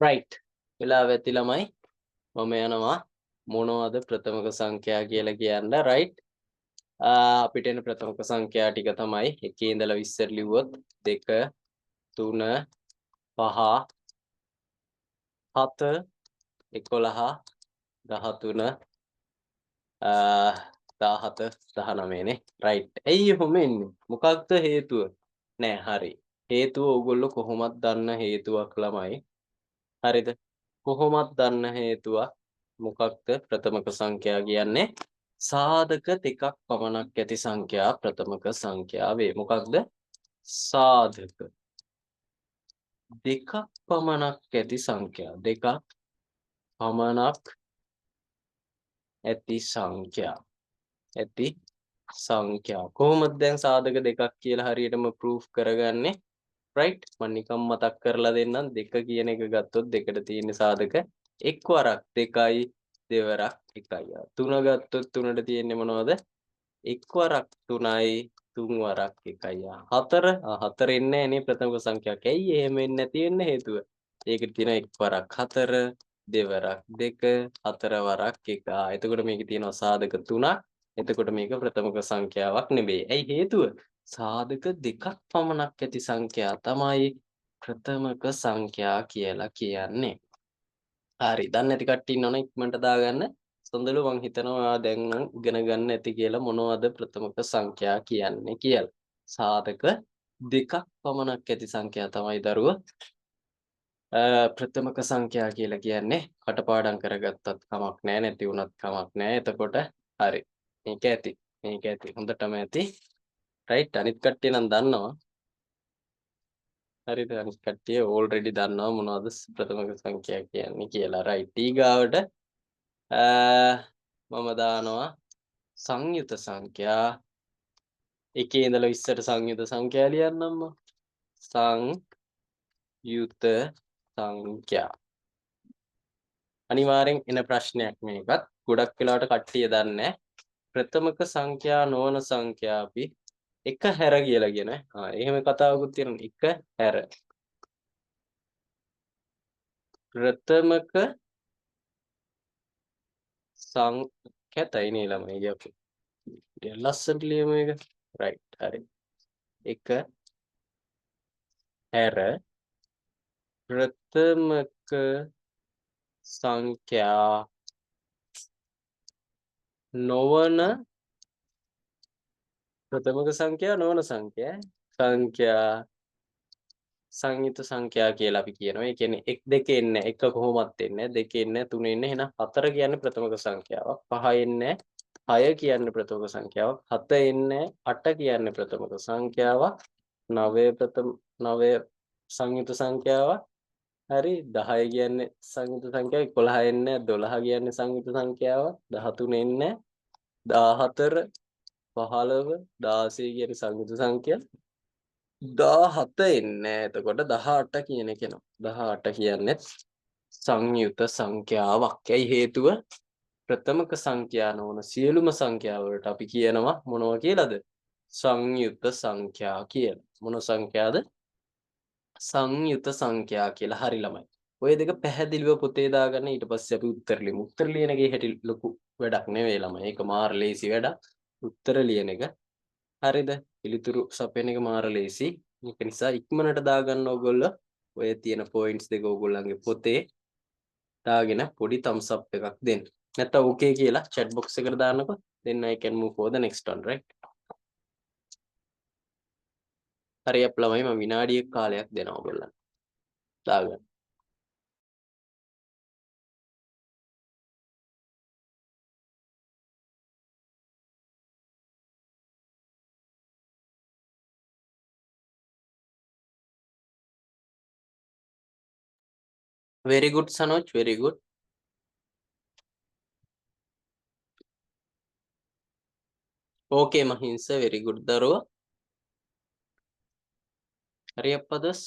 right වෙලාව ඇති ළමයි මම යනවා මොනවද ප්‍රථමක සංඛ්‍යා කියලා කියන්න right අපිට එන ප්‍රථමක සංඛ්‍යා ටික තමයි 1 ඉඳලා 20 ලිව්වොත් 2 3 5 7 11 13 17 19 නේ right ඇයි එහෙම එන්නේ මොකක්ද හේතුව නෑ හරි හේතුව ඕගොල්ලෝ කොහොමද දන්න හේතුවක් ළමයි හරිද කොහොමද දන්න හේතුවක් මොකක්ද ප්‍රථමක සංඛ්‍යා කියන්නේ සාධක දෙකක් පමණක් ඇති සංඛ්‍යා ප්‍රථමක සංඛ්‍යා වේ මොකක්ද සාධක දෙකක් පමණක් ඇති සංඛ්‍යා දෙකක් පමණක් ඇති සංඛ්‍යා කොහොමද දැන් සාධක දෙකක් කියලා හරියටම ප්‍රූෆ් කරගන්නේ right මම නිකම් මතක් කරලා දෙන්නම් දෙක කියන එක ගත්තොත් දෙකට තියෙන සාධක එක් වරක් දෙකයි දෙවරක් එකයි තුන ගත්තොත් තුනට තියෙන්නේ මොනවද එක් වරක් තුනයි තුන් වරක් එකයි හතර එන්නේ නේ ප්‍රථමක සංඛ්‍යාවක් ඇයි එහෙම වෙන්නේ නැති වෙන්න හේතුව ඒකට තියෙන එක් වරක් හතර දෙවරක් දෙක හතර වරක් එක එතකොට මේකේ තියෙනවා සාධක තුනක් එතකොට මේක ප්‍රථමක සංඛ්‍යාවක් නෙවෙයි ඇයි හේතුව සාධක දෙකක් පමණක් ඇති සංඛ්‍යා තමයි ප්‍රථමක සංඛ්‍යා කියලා කියන්නේ හරි දන්නේ නැති කට්ටිය ඉන්නවනේ ඉක්මනට දාගන්න සොඳලු මං හිතනවා දැන් නම් ඉගෙන ගන්න ඇති කියලා මොනවද ප්‍රථමක සංඛ්‍යා කියන්නේ කියලා සාධක දෙකක් පමණක් ඇති සංඛ්‍යා තමයි දරුවෝ ප්‍රථමක සංඛ්‍යා කියලා කියන්නේ කටපාඩම් කරගත්තත් කමක් නැහැ නැති වුණත් කමක් නැහැ එතකොට හරි මේක ඇති හොඳටම ඇති right අනිත් කට්ටිය නම් දන්නවා හරිද අනිත් කට්ටිය already දන්නවා මොනවද ප්‍රථමක සංඛ්‍යා කියන්නේ කියලා right ඊගාවට මම දානවා සංයුත සංඛ්‍යා එකේ ඉඳලා 20ට සංයුත සංඛ්‍යා ලියන්නම්ම සංයුත සංඛ්‍යා අනිවාර්යෙන් එන ප්‍රශ්නයක් මේකත් ගොඩක් වෙලාවට කට්ටිය දන්නේ ප්‍රථමක සංඛ්‍යා නොවන සංඛ්‍යා අපි එක හැර කියලා කියන එහෙම කතාවකුත් තියෙනවා එක හැර ප්‍රථමක සංඛ්‍යාතයි නේ ළමයි අපි ලස්සනට ලියමු එක right හරි එක හැර ප්‍රථමක සංඛ්‍යා නොවන ප්‍රථමක සංඛ්‍යා නොවන සංඛ්‍යා සංයුත සංඛ්‍යා කියලා අපි කියනවා. ඒ කියන්නේ 1 2 එන්නේ එක කොහොමත් එන්නේ 2 එන්නේ 3 එන්නේ එහෙනම් 4 කියන්නේ ප්‍රථමක සංඛ්‍යාවක්. 5 එන්නේ 6 කියන්නේ ප්‍රථමක සංඛ්‍යාවක්. 7 එන්නේ 8 කියන්නේ ප්‍රථමක සංඛ්‍යාවක්. 9 සංයුත සංඛ්‍යාවක්. හරි 10 කියන්නේ සංයුත සංඛ්‍යාව 11 එන්නේ 12 කියන්නේ සංයුත සංඛ්‍යාවක් 13 එන්නේ 14 15 16 කියන්නේ සංයුත සංඛ්‍යා 17 එන්නේ එතකොට 18 කියන එක එනවා 18 කියන්නේ සංයුත සංඛ්‍යාවක් ඇයි හේතුව ප්‍රථමක සංඛ්‍යා නොවන සියලුම සංඛ්‍යා වලට අපි කියනවා මොනවා කියලාද සංයුත සංඛ්‍යා කියලා මොන සංඛ්‍යාද සංයුත සංඛ්‍යා කියලා හරි ළමයි. ඔය දෙක පැහැදිලිව පොතේ දාගන්න ඊට පස්සේ අපි උත්තර ලියමු. උත්තර ලියන එකේ හැටි ලොකු වැඩක් නෙවෙයි ළමයි. ඒක මාර ලේසි වැඩක්. උත්තර ලියන එක. හරිද? පිළිතුරු සපයන එක මාර ලේසි. ඒක නිසා ඉක්මනට දාගන්න ඕගොල්ලෝ ඔය තියෙන පොයින්ට්ස් දෙක ඕගොල්ලන්ගේ පොතේ දාගෙන පොඩි thumbs up එකක් දෙන්න. නැත්නම් okay කියලා chat box එකට දාන්නකෝ. then I can move for the next one right? හරියට ළමයි මම විනාඩියක කාලයක් දෙනවා ඔයගොල්ලන්ට. දාගන්න. very good Sanoj very good. okay Mahinsa very good දරුවා. හරියට පදස්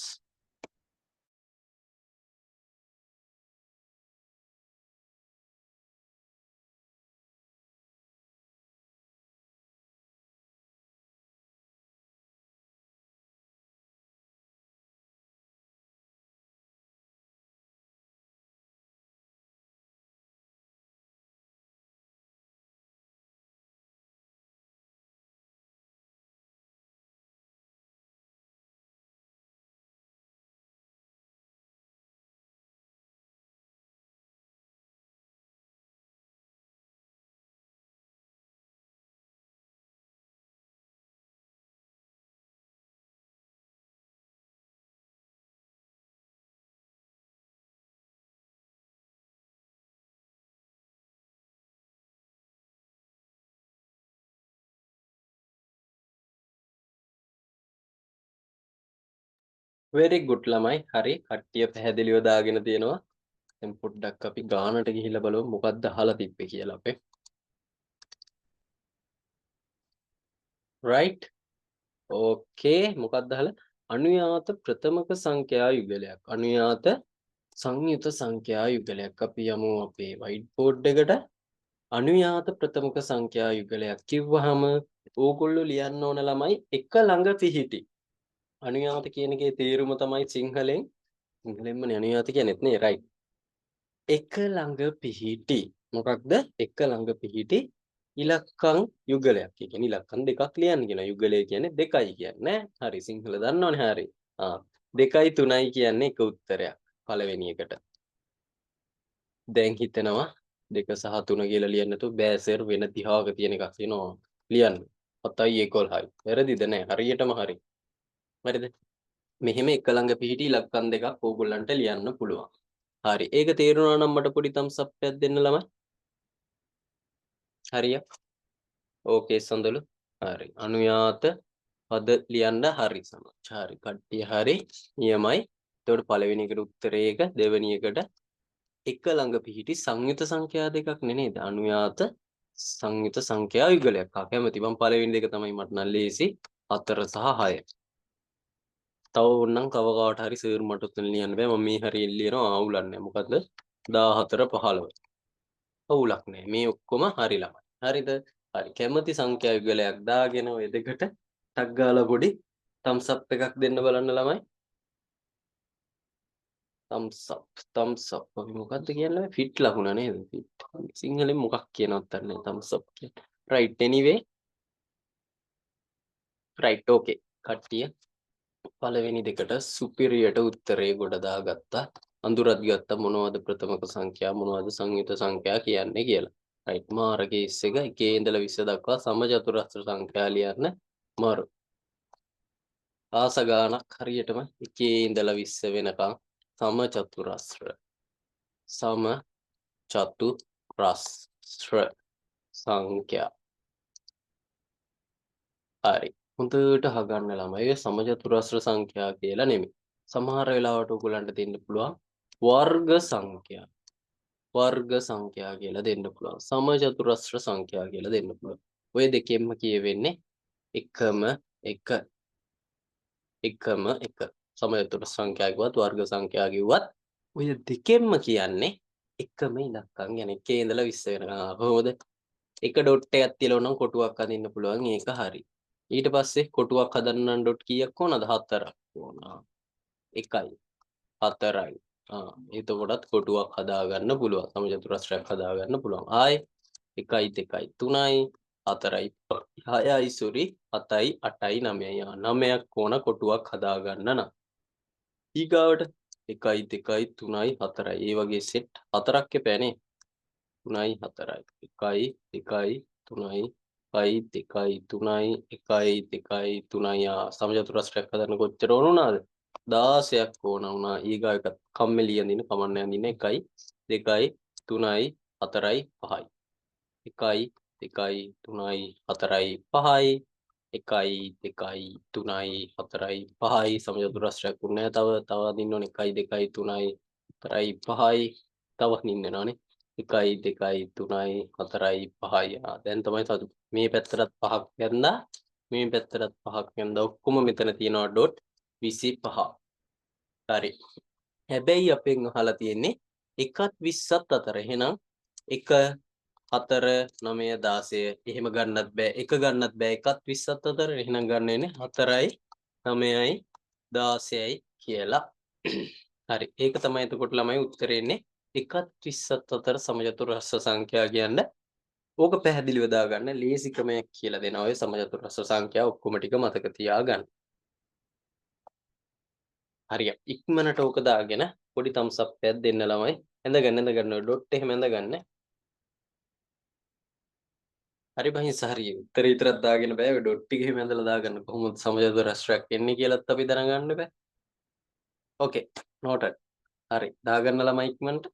very good ළමයි. හරි. කට්ටිය පැහැදිලිව දාගෙන තියෙනවා. දැන් පොඩ්ඩක් අපි ගානට ගිහිල්ලා බලමු මොකක්ද අහලා තිබ්බේ කියලා අපේ. right. okay. මොකක්ද අහලා? අනුයාත ප්‍රථමක සංඛ්‍යා යුගලයක්. අනුයාත සංයුත සංඛ්‍යා යුගලයක්. අපි යමු අපේ white board එකට. අනුයාත ප්‍රථමක සංඛ්‍යා යුගලයක් කිව්වහම ඕගොල්ලෝ ලියන්න ඕන ළමයි එක ළඟ පිහිටි. අනුයාත කියන එකේ තේරුම තමයි සිංහලෙන්මනේ අනුයාත කියන්නේත් නේ right. එක ළඟ පිහිටි මොකක්ද? එක ළඟ පිහිටි ඉලක්කම් යුගලයක්. ඒ කියන්නේ ඉලක්කම් දෙකක් ලියන්න කියන යුගලය කියන්නේ දෙකයි කියන්නේ. හරි සිංහල දන්නවනේ හරි. 2යි 3යි කියන්නේ එක උත්තරයක් පළවෙනි එකට. දැන් හිතනවා 2 සහ 3 කියලා ලියන්න නැතුව බෑසර් වෙන 30ක තියෙන එකක් තියෙනවා ලියන්න. 7යි 11යි. වැරදිද නෑ? හරියටම හරි. හරිද? මෙහෙම එක ළඟ පිහිටි ඉලක්කම් දෙකක් ඕගොල්ලන්ට ලියන්න පුළුවන්. හරි. ඒක තේරුණා නම් මට පොඩි thumbs up එකක් දෙන්න ළමයි. හරියක්. ඕකේ සඳලු. හරි. අනුයාත පද ලියන්න හරි සමහර. හරි. කට්ටිය හරි. නියමයි. එතකොට පළවෙනි එකට උත්තරේ එක, දෙවෙනි එකට එක ළඟ පිහිටි සංයුත සංඛ්‍යා දෙකක් නේද? අනුයාත සංයුත සංඛ්‍යා යුගලයක්. කැමති මම පළවෙනි දෙක තමයි මට නම් ලේසි. 4 සහ 6. තව ඕනනම් කව කාට හරි සර් මට උතන ලියන්න බෑ. මම මේ හරිය ලියනවා අවුලක් නෑ. මොකද 14 15. අවුලක් නෑ. මේ ඔක්කොම හරි ළමයි. හරිද? හරි. කැමති සංඛ්‍යා යුගලයක් දාගෙන ඔය දෙකට ටක් ගාලා පොඩි thumbs up එකක් දෙන්න බලන්න ළමයි. thumbs up thumbs up අපි මොකද්ද කියන්නේ? fit ලකුණ නේද? fit. සිංහලෙන් මොකක් කියනවද දන්නේ thumbs up කියන්නේ. right anyway. right okay. කට්ටිය පළවෙනි දෙකට සුපිරියට උත්තරේ ගොඩ දාගත්තා. අඳුරත් ගත්තා මොනවද ප්‍රථමක සංඛ්‍යා මොනවද සංයුත සංඛ්‍යා කියන්නේ කියලා. right මාර කේස් එක 1 ඉඳලා 20 දක්වා සමචතුරස්‍ර සංඛ්‍යා ලියන්න මාරු. ආස ගානක් හරියටම 1 ඉඳලා 20 වෙනකම් සමචතුරස්‍ර සංඛ්‍යා. හරි. හොඳට අහගන්න ළමයි සමචතුරස්‍ර සංඛ්‍යා කියලා නෙමෙයි. සමහර වෙලාවට ඔයගලන්ට දෙන්න පුළුවන් වර්ග සංඛ්‍යා. වර්ග සංඛ්‍යා කියලා දෙන්න පුළුවන්. සමචතුරස්‍ර සංඛ්‍යා කියලා දෙන්න පුළුවන්. ඔය දෙකෙන්ම කියවෙන්නේ එකම එක. සමචතුරස්‍ර සංඛ්‍යා කිව්වත් වර්ග සංඛ්‍යා කිව්වත් ඔය දෙකෙන්ම කියන්නේ එකම ඉලක්කම් ගැන 1 ඉඳලා 20 වෙනකම්. කොහොමද? එක ඩොට් එකක් තියලා උනම් කොටුවක් අදින්න පුළුවන්. ඒක හරි. ඊට පස්සේ කොටුවක් හදන්න නම් ඩොට් කීයක් ඕනද? 4ක් ඕන. 1යි 4යි. එතකොටත් කොටුවක් හදාගන්න පුළුවන්. සමචතුරස්‍රයක් හදාගන්න පුළුවන්. ආයි 1යි 2යි 3යි 4යි 6යි සෝරි 7යි 8යි 9යි. 9ක් ඕන කොටුවක් හදාගන්න නම්. ඊගාවට 1යි 2යි 3යි 4යි. ඒ වගේ සෙට් 4ක් එපෑනේ. 3යි 4යි 1යි 2යි 3යි 1යි 2යි 3යි 1යි 2යි 3යි සමචතුරස්‍රයක් හදන්න කොච්චර ඕන වුණාද? 16ක් ඕන වුණා. ඊගා එක කම්මැලි අඳින්න කමන්න අඳින්න 1යි 2යි 3යි 4යි 5යි 1යි 2යි 3යි 4යි 5යි 1යි 2යි 3යි 4යි 5යි සමචතුරස්‍රයක් උන්නේ තව අඳින්න ඕනේ 1යි 2යි 3යි 4යි 5යි තව අඳින්න ඕනේ 1යි 2යි 3යි 4යි 5යි දැන් තමයි සතු මේ පැත්තටත් 5ක් යන්දා මේ පැත්තටත් 5ක් යන්දා ඔක්කොම මෙතන තියෙනවා ඩොට් 25 හරි හැබැයි අපෙන් අහලා තියෙන්නේ 1ත් 20ත් අතර එහෙනම් 1 4 9 16 එහෙම ගන්නත් බෑ 1 ගන්නත් බෑ 1ත් 20ත් අතර එහෙනම් ගන්න වෙන්නේ 4යි 9යි 16යි කියලා හරි ඒක තමයි එතකොට ළමයි උත්තරේ එන්නේ 1ත් 20ත් අතර සමචතුරස්‍ර සංඛ්‍යා කියන්න ඕක පැහැදිලිව දාගන්න ලේසි ක්‍රමයක් කියලා දෙනවා ඔය සමචතුරස්‍ර සංඛ්‍යා ඔක්කොම ටික මතක තියාගන්න හරියට ඉක්මනට ඕක දාගෙන පොඩි thumbs up එකක් දෙන්න ළමයි ඇඳගන්න ඩොට් එහෙම ඇඳගන්න හරි බහින්ස හරි උත්තර විතරක් දාගෙන බෑ ඔය ඩොට් ටික එහෙම ඇඳලා දාගන්න කොහොමද සමචතුරස්‍රයක් එන්නේ කියලාත් අපි දැනගන්න බෑ ඕකේ noted හරි දාගන්න ළමයි ඉක්මනට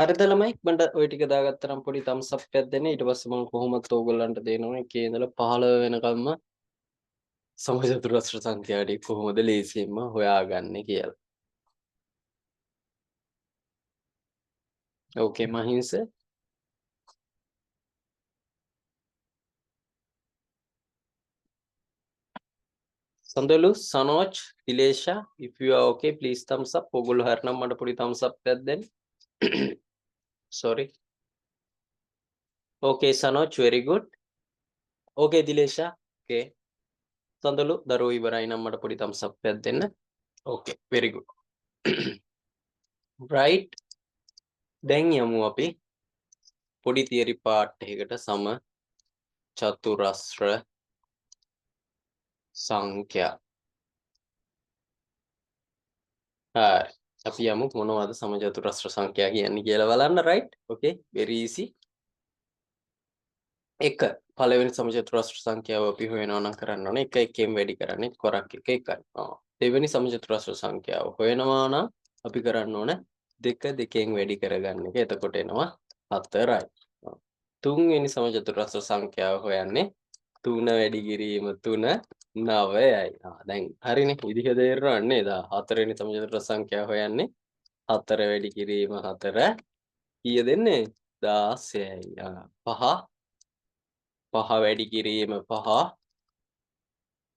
හරිද ළමයි? මන්ට ওই ටික දාගත්තා නම් පොඩි thumbs up එකක් දෙන්න. ඊට පස්සේ මම කොහොමත් ඕගොල්ලන්ට දෙනවා එකේ ඉඳලා 15 වෙනකම්ම සමචතුරස්‍ර සංඛ්‍යා ටික කොහොමද ලේසියෙන්ම හොයාගන්නේ කියලා. ඕකේ මහින්ස. සඳලු සනෝජ් තිලේෂා if you are okay please thumbs up. ඕගොල්ලෝ හරිනම් මට පොඩි thumbs up එකක් දෙන්න. sorry. okay සනෝජ් very good. okay තිලේෂා okay. සඳලු දරුවෝ ඉවරයි නම් මට පොඩි thumbs up එකක් දෙන්න. okay very good. right. දැන් යමු අපි පොඩි theory part එකකට සම චතුරස්‍ර සංඛ්‍යා. හරි. අපි යමු මොනවද සමචතුරස්‍ර සංඛ්‍යා කියන්නේ කියලා බලන්න right. okay very easy. එක පළවෙනි සමචතුරස්‍ර සංඛ්‍යාව අපි හොයනවා නම් කරන්න ඕනේ 1 1 වැඩි කරන්නේ කොරක් 1 1යි. දෙවෙනි සමචතුරස්‍ර සංඛ්‍යාව හොයනවා නම් අපි කරන්න ඕනේ 2 2න් වැඩි කරගන්න එක. එතකොට එනවා 4යි. තුන්වෙනි සමචතුරස්‍ර සංඛ්‍යාව හොයන්නේ 3 වැඩි කිරීම 3 9යි. දැන් හරිනේ විදිහ තේරෙනවද නේද? හතරවෙනි සමචතුරස්‍ර සංඛ්‍යාව හොයන්නේ 4 වැඩි කිරීම 4 කීය දෙන්නේ 16යි. 5 වැඩි කිරීම 5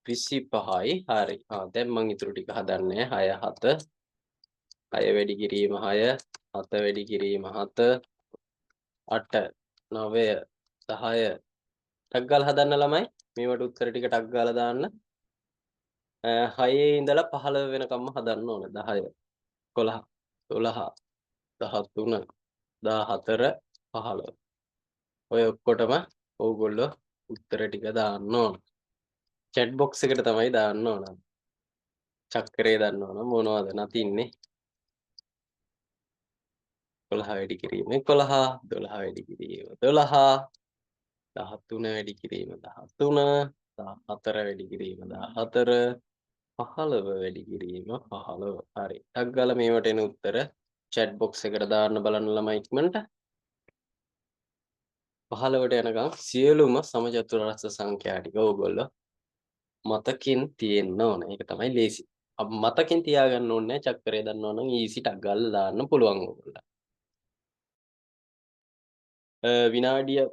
25යි. හරි. දැන් මම ඊටු ටික හදන්නේ 6 7 6 වැඩි කිරීම 6 7 වැඩි කිරීම 7 8 9 10 ටක් ගාලා හදන්න ළමයි. මේවට උත්තර ටික ටක් ගාලා දාන්න. 6 ඉඳලා 15 වෙනකම්ම හදන්න ඕන. 10 11 12 13 14 15 ඔය ඔක්කොටම ඕගොල්ලෝ උත්තර ටික දාන්න ඕන. chat box එකට තමයි දාන්න ඕන. චක්‍රේ දාන්න ඕන මොනවද නැතින්නේ. 11 වැඩි කිරීම 11 12 වැඩි කිරීම 12 13 වැඩි කිරීම 13 14 වැඩි කිරීම 14 15 වැඩි කිරීම 15. හරි. ටක් ගාලා මේවට එන උත්තර chat box එකට දාන්න බලන්න ළමයි ඉක්මනට. 15ට යනකම් සියලුම සමචතුරස්‍ර සංඛ්‍යා ටික ඕගොල්ලෝ මතකින් තියෙන්න ඕන. ඒක තමයි ලේසි. මතකින් තියාගන්න ඕනේ නැහැ. චක්‍රය දන්නවා නම් ඊසි ටක් ගාලා දාන්න පුළුවන් ඕගොල්ලන්ට. විනාඩියක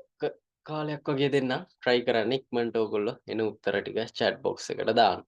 කාලයක් වගේ දෙන්නම්. try කරන්න ඉක්මනට ඕගොල්ලෝ එන උත්තර ටික chat box එකට දාන්න.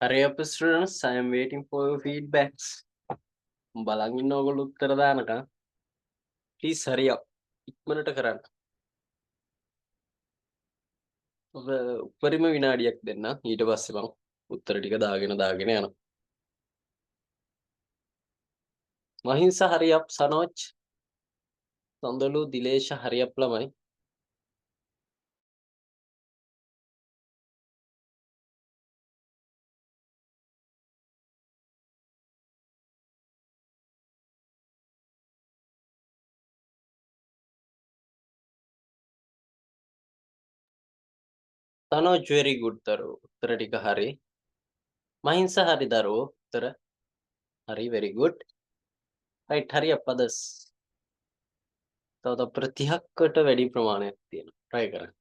Hurry up students, I am waiting for your feedbacks. බලන් ඉන්න ඕගොල්ලෝ උත්තර දානකම්. please hurry up. ඉක්මනට කරන්න. ඔබ උපරිම විනාඩියක් දෙන්න. ඊට පස්සේ මම උත්තර ටික දාගෙන යනවා. මහින්ස hurry up, සනෝජ්. සඳලු දිලේශ hurry up ළමයි. සනෝජ් very good දරුවෝ. උත්තර ටික හරි. මහින්ස හරි දරුවෝ. උත්තර හරි very good. right hurry up others. තව තප්පර 30කට වැඩි ප්‍රමාණයක් තියෙනවා. try කරන්න.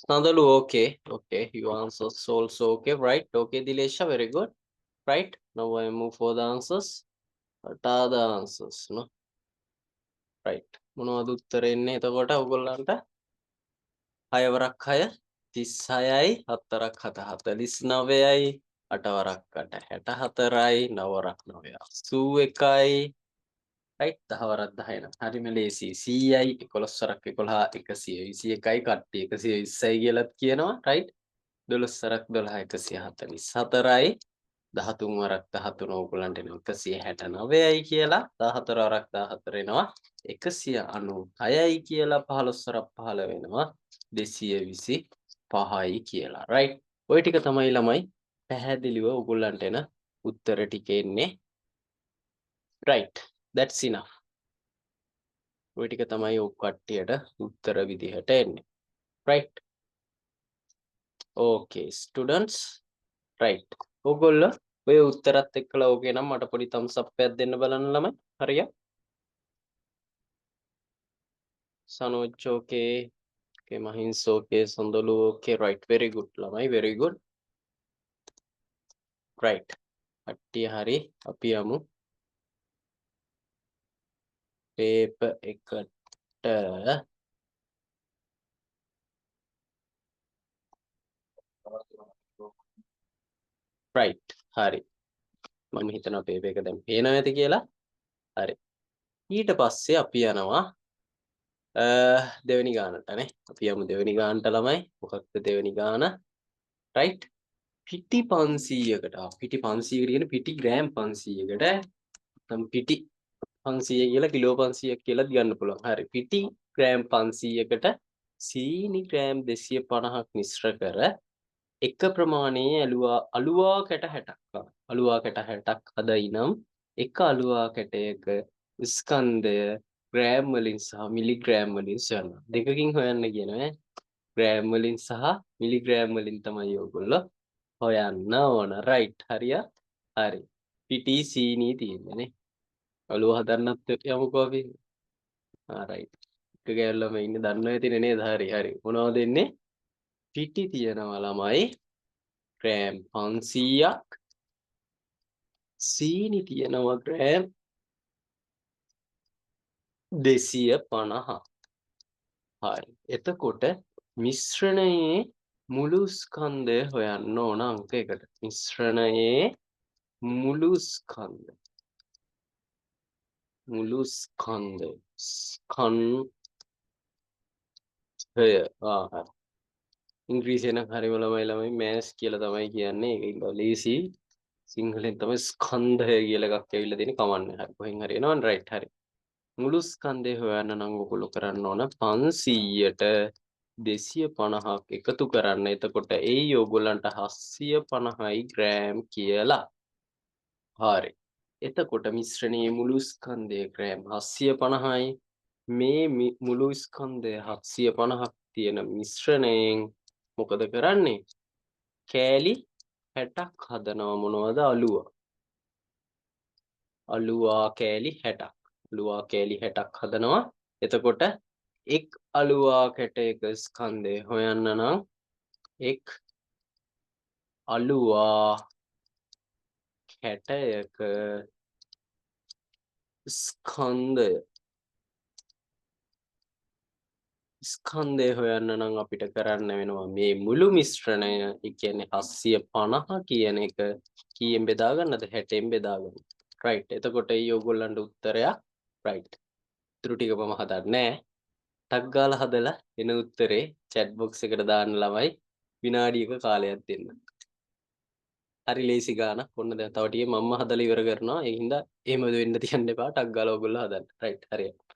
Nandalu, okay, your answers also okay, right? Okay, Dilesha, very good, right? Now I move for the answers. What are the answers? No, right. මොනවද උත්තරේ එන්නේ එතකොට ඔයගොල්ලන්ට? 6 වරක් 6 36යි 7 වරක් 7 49යි 8 වරක් 8 64යි 9 වරක් 9 81යි right 10 වරක් 10 නම් හරිම ලේසි 100යි 11 වරක් 11 121යි කට්ටිය 120යි කියලාත් කියනවා right 12 වරක් 12 144යි 13 වරක් 13 ඕගොල්ලන්ට එනවා 169යි කියලා 14 වරක් 14 එනවා 196යි කියලා 15 වරක් 15 වෙනවා 225යි කියලා right ඔය ටික තමයි ළමයි පැහැදිලිව ඕගොල්ලන්ට එන උත්තර ටික එන්නේ right that's enough ඔය ටික තමයි ඔය කට්ටියට උත්තර විදිහට එන්නේ right okay students right ඕගොල්ලෝ ඔය උත්තරත් එක්කලා ඕකේ නම් මට පොඩි thumbs up එකක් දෙන්න බලන්න ළමයි හරියට Sanoj okay okay Mahins okay Sandolu okay right very good ළමයි very good right කට්ටිය හරි අපි යමු paper එකට right හරි මම හිතනවා paper එක දැන් පේනවා ඇති කියලා හරි ඊට පස්සේ අපි යනවා දෙවෙනි ගානටනේ අපි යමු දෙවෙනි ගානට ළමයි මොකක්ද දෙවෙනි ගාන right පිටි 500කට පිටි 500කට කියන පිටි ග්‍රෑම් 500කට නම් පිටි 500 කියලා කිලෝ 500ක් කියලාත් ගන්න පුළුවන් හරි පිටි ග්‍රෑම් 500කට සීනි ග්‍රෑම් 250ක් මිශ්‍ර කර එක ප්‍රමාණයේ අලුවා කැට 60ක් අලුවා කැට 60ක් හදයිනම් එක අලුවා කැටයක ස්කන්ධය ග්‍රෑම් වලින් සහ මිලිග්‍රෑම් වලින් සොයන්න දෙකකින් හොයන්න කියනවා ග්‍රෑම් වලින් සහ මිලිග්‍රෑම් වලින් තමයි ඔයගොල්ලෝ හොයන්න ඕන රයිට් හරියා හරි පිටි සීනි තියෙන්නේ නේ අලුව හදන්නත් යමුකෝ අපි රයිට් එක ගෑල්ලම ඉන්නේ දන්නවා ඇතිනේ නේද හරි මොනවද දෙන්නේ පිටි තියෙනවා ළමයි ග්‍රෑම් 500ක් සීනි තියෙනවා ග්‍රෑම් 250. හරි. එතකොට මිශ්‍රණයේ මුළු ස්කන්ධය හොයන්න ඕන අංක එකට. මිශ්‍රණයේ මුළු ස්කන්ධය. මුළු ස්කන්ධය. ස්කන්ධය. හරි. ඉංග්‍රීසියෙන් නම් හරිම ළමයි මෑස් කියලා තමයි කියන්නේ. ඒක ඉතින් ලේසි. සිංහලෙන් තමයි ස්කන්ධය කියලා එකක් ඇවිල්ලා තියෙන්නේ. කමන්නේ. හරි. කොහෙන් හරි එනවනේ රයිට් හරි. මුළු ස්කන්ධය හොයන්න නම් ඔයගොල්ලෝ කරන්න ඕන 500ට 250ක් එකතු කරන්න. එතකොට ඒ ඔයගොල්ලන්ට 750යි ග්‍රෑම් කියලා. හරි. එතකොට මිශ්‍රණයේ මුළු ස්කන්ධය ග්‍රෑම් 750යි. මේ මුළු ස්කන්ධය 750ක් තියෙන මිශ්‍රණයෙන් මොකද කරන්නේ? කෑලි 60ක් හදනවා. මොනවද? අලුවා කෑලි 60ක්. අලුවා කෑලි 60ක් හදනවා. එතකොට එක් අලුවා කැටයක ස්කන්ධය හොයන්න නම් එක් අලුවා කැටයක ස්කන්ධය හොයන්න නම් අපිට කරන්න වෙනවා මේ මුළු මිශ්‍රණය. ඒ කියන්නේ 750 කියන එක කීයෙන් බෙදා ගන්නද? 60න් බෙදා ගන්න. රයිට්. එතකොට ඒ ඔයගොල්ලන්ට උත්තරයක් රයිට්. ඉතුරු ටික මම හදන්නේ ටක් ගාලා හදලා එන උත්තරේ chat box එකට දාන්න ළමයි විනාඩියක කාලයක් දෙන්න. හරි ලේසි ගානක්. ඔන්න දැන් තව ටිකේ මම්ම හදලා ඉවර කරනවා. ඒ හින්දා එහෙම වෙන්න තියන්න එපා. ටක් ගාලා ඔයගොල්ලෝ හදන්න. රයිට්. හරියට.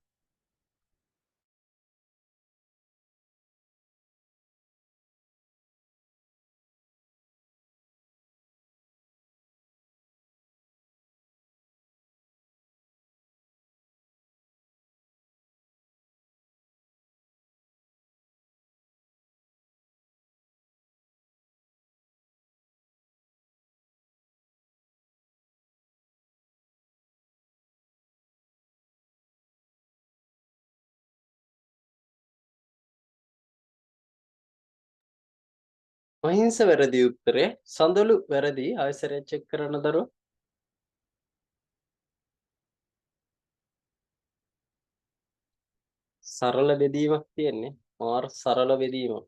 මහින්ස වැරදි උත්තරේ. සඳලු වැරදි. ආයෙසරයක් චෙක් කරන්න දරුවෝ. සරල බෙදීමක් තියෙන්නේ. මාර සරල බෙදීමක්.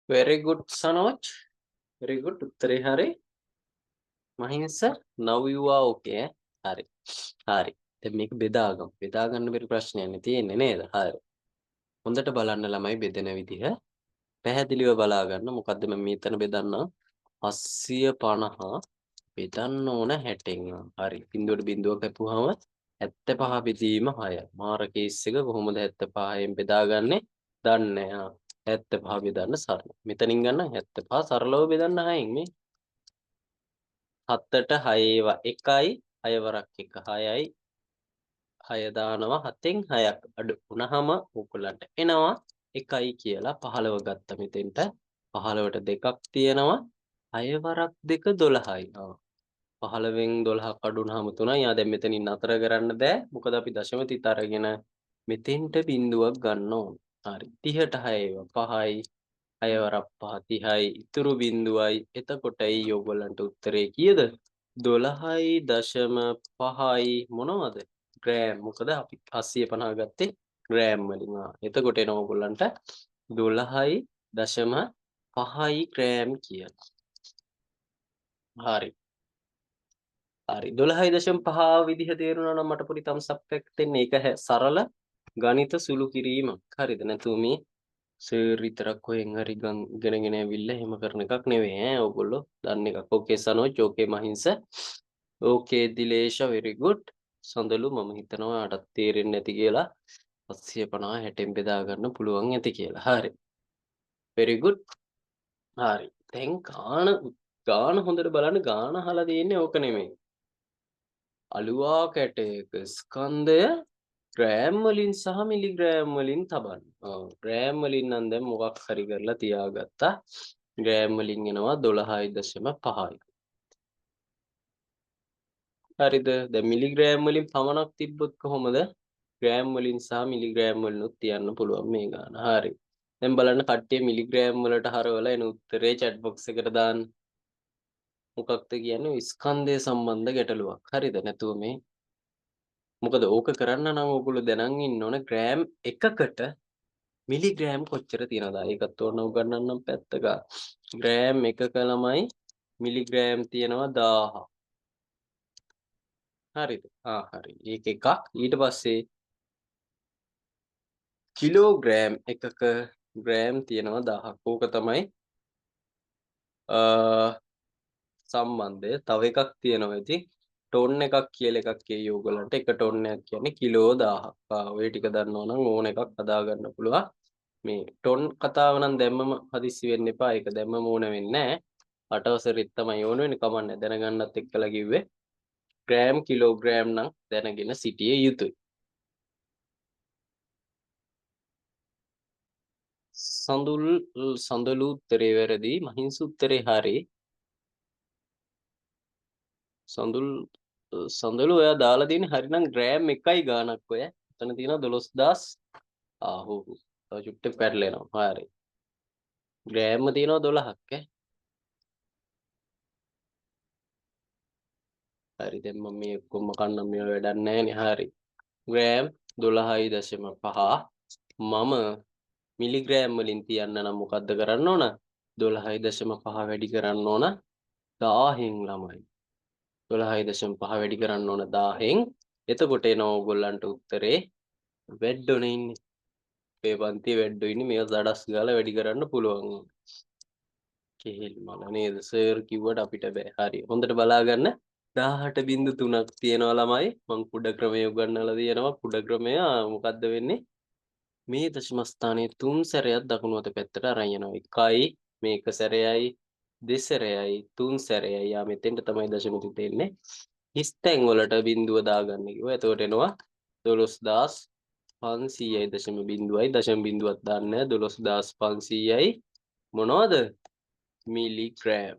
very good Sanoj. very good. උත්තරේ හරි. මහින්ස now you are okay. හරි. හරි. දැන් මේක බෙදාගමු. බෙදා ගන්න බැරි ප්‍රශ්නයක් නේ තියෙන්නේ නේද? හරි. හොඳට බලන්න ළමයි බෙදෙන විදිහ. පැහැදිලිව බලා ගන්න. මොකද්ද මම මෙතන බෙදන්නම්? 750 බෙදන්න ඕන 60න්. හරි. බිඳුවට බිඳුව කැපුවාම 75 බෙදීම 6. මාර කේස් එක කොහොමද 75න් බෙදාගන්නේ? දන්නේ නැහැ. 75 බෙදන්න සරල. මෙතනින් ගන්න 75 සරලව බෙදන්න 6න් මේ. 7ට 6 ඒවා 1යි 6 වරක් 1 6යි 6 දානවා 7න් 6ක් අඩු වුණාම ඕගොල්ලන්ට එනවා 1යි කියලා 15 ගත්ත මෙතෙන්ට 15ට දෙකක් තියෙනවා 6 වරක් 2 12යි. 15න් 12ක් අඩු වුණාම 3යි. දැන් මෙතනින් නතර කරන්න බෑ. මොකද අපි දශම තිත අරගෙන මෙතෙන්ට බිඳුවක් ගන්න ඕන. හරි. 30ට 6 5යි 6 වරක් 5 30යි ඉතුරු බිඳුවයි. එතකොට ඒ ඔයගොල්ලන්ට උත්තරේ කීයද? 12.5යි මොනවද? ග්‍රෑම්. මොකද අපි 850 ගත්තේ ග්‍රෑම් වලින්. එතකොට එනවා ඔයගොල්ලන්ට 12.5 ග්‍රෑම් කියලා. හරි. හරි 12.5 විදිහ තේරුණා නම් මට පොඩි thumbs up එකක් දෙන්න. ඒක සරල ගණිත සුළු කිරීමක්. හරිද? නැතු මේ සර් විතරක් කොහෙන් හරි ඉගෙනගෙන ඇවිල්ලා එහෙම කරන එකක් නෙවෙයි ඈ. ඔයගොල්ලෝ දන්න එකක්. ඕකේ සනෝජ්, ඕකේ මහින්ස, ඕකේ දිලේෂ, very good. සඳලු මම හිතනවා අටත් තේරෙන්නේ නැති කියලා 750 60න් බෙදා ගන්න පුළුවන් ඇති කියලා. හරි. very good. හරි. දැන් ගාන හොඳට බලන්න. ගාන අහලා තියෙන්නේ ඕක නෙමෙයි. අලුවා කැටයක ස්කන්ධය ග්‍රෑම් වලින් සහ මිලිග්‍රෑම් වලින් තබන්න. ග්‍රෑම් වලින් නම් දැන් මොකක් හරි කරලා තියාගත්තා. ග්‍රෑම් වලින් එනවා 12.5යි. හරිද? දැන් මිලිග්‍රෑම් වලින් පමණක් තිබ්බොත් කොහොමද? ග්‍රෑම් වලින් සහ මිලිග්‍රෑම් වලිනුත් තියන්න පුළුවන් මේ ගාන. හරි. දැන් බලන්න කට්ටිය මිලිග්‍රෑම් වලට හරවලා එන උත්තරේ chat box එකට දාන්න. මොකක්ද කියන්නේ? ස්කන්ධය සම්බන්ධ ගැටලුවක්. හරිද? නැතුව මේ මොකද ඕක කරන්න නම් ඔයගොල්ලෝ දැනන් ඉන්න ඕන ග්‍රෑම් එකකට මිලිග්‍රෑම් කොච්චර තියෙනවද? ඒකත් ඕන උගන්නන්නම් පැත්තක. ග්‍රෑම් එකක ළමයි මිලිග්‍රෑම් තියෙනවා 1000. හරිද? හරි. ඒක එකක්. ඊට පස්සේ කිලෝග්‍රෑම් එකක ග්‍රෑම් තියෙනවා 1000ක්. ඕක තමයි සම්බන්ධය. තව එකක් තියෙනවා ඉතින් ටොන් එකක් කියලා එකක් කියයි ඕගොල්ලන්ට. එක ටොන් එකක් කියන්නේ කිලෝ 1000ක්. ඔය ටික දන්නවා නම් ඕන එකක් හදා ගන්න පුළුවන්. මේ ටොන් කතාව නම් දැම්මම හදිස්සි වෙන්න එපා. ඒක දැම්මම ඕන වෙන්නේ නැහැ. අටවසරෙත් තමයි ඕන වෙන්නේ. කමන්නේ දැනගන්නත් එක්කලා කිව්වේ. ග්‍රෑම් කිලෝග්‍රෑම් නම් දැනගෙන සිටිය යුතුයි. සඳලු උත්තරේ වැරදි. මහින්ස උත්තරේ හරි. සඳලු ඔයා දාලා තියෙන්නේ හරිනම් ග්‍රෑම් එකයි ගානක් ඔය. එතන තියෙනවා 12000. හො. තව චුට්ටක් පැටලෙනවා. හරි. ග්‍රෑම්ම තියෙනවා 12ක් ඈ. හරි දැන් මම මේ ඔක්කොම කන්නම් මේ වැඩක් නැහැ නේ. හරි. ග්‍රෑම් 12.5 මම මිලිග්‍රෑම් වලින් තියන්න නම් මොකද්ද කරන්න ඕන? 12.5 වැඩි කරන්න ඕන 1000න් ළමයි. 12.5 වැඩි කරන්න ඕන 1000න්. එතකොට එනවා ඕගොල්ලන්ට උත්තරේ වැඩ්ඩොනේ ඉන්නේ. මේ පන්තියේ වැඩ්ඩෝ ඉන්නේ. මේක දඩස් ගාලා වැඩි කරන්න පුළුවන්. කෙහෙල් මල නේද? සර් කිව්වට අපිට බෑ. හරි. හොඳට බලා ගන්න. 18.3ක් තියෙනවා ළමයි. මම කුඩ ක්‍රමය උගන්වලා තියෙනවා. කුඩ ක්‍රමය මොකද්ද වෙන්නේ? මේ දශම ස්ථානයේ 3 සැරයක් දකුණු අත පැත්තට අරන් යනවා. 1යි මේක සැරයයි, දෙසරයයි, 3 සැරයයි. යා මෙතෙන්ට තමයි දශම තුන එන්නේ. හිස්තැන් වලට බිඳුව දාගන්න කිව්වා. එතකොට එනවා 12500යි දශම බිඳුවයි. දශම බිඳුවක් දාන්නේ 12500යි මොනවද? මිලිග්‍රෑම්.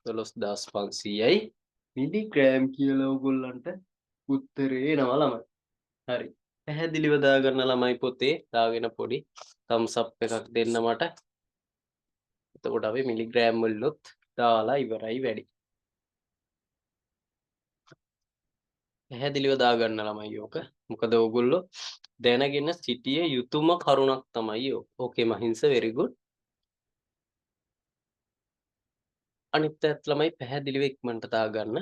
12500යි මිලිග්‍රෑම් කියලා ඕගොල්ලන්ට උත්තරේ එනවා ළමයි. හරි. පැහැදිලිව දාගන්න ළමයි පොතේ දාගෙන පොඩි thumbs up එකක් දෙන්න මට. එතකොට අපි මිලිග්‍රෑම් වලිනුත් දාලා ඉවරයි වැඩි. පැහැදිලිව දාගන්න ළමයි ඕක. මොකද ඕගොල්ලෝ දැනගෙන සිටිය යුතුම කරුණක් තමයි ඕක. ඕකේ මහින්ස very good. අනිත් පැත්ත ළමයි පැහැදිලිව ඉක්මනට දාගන්න.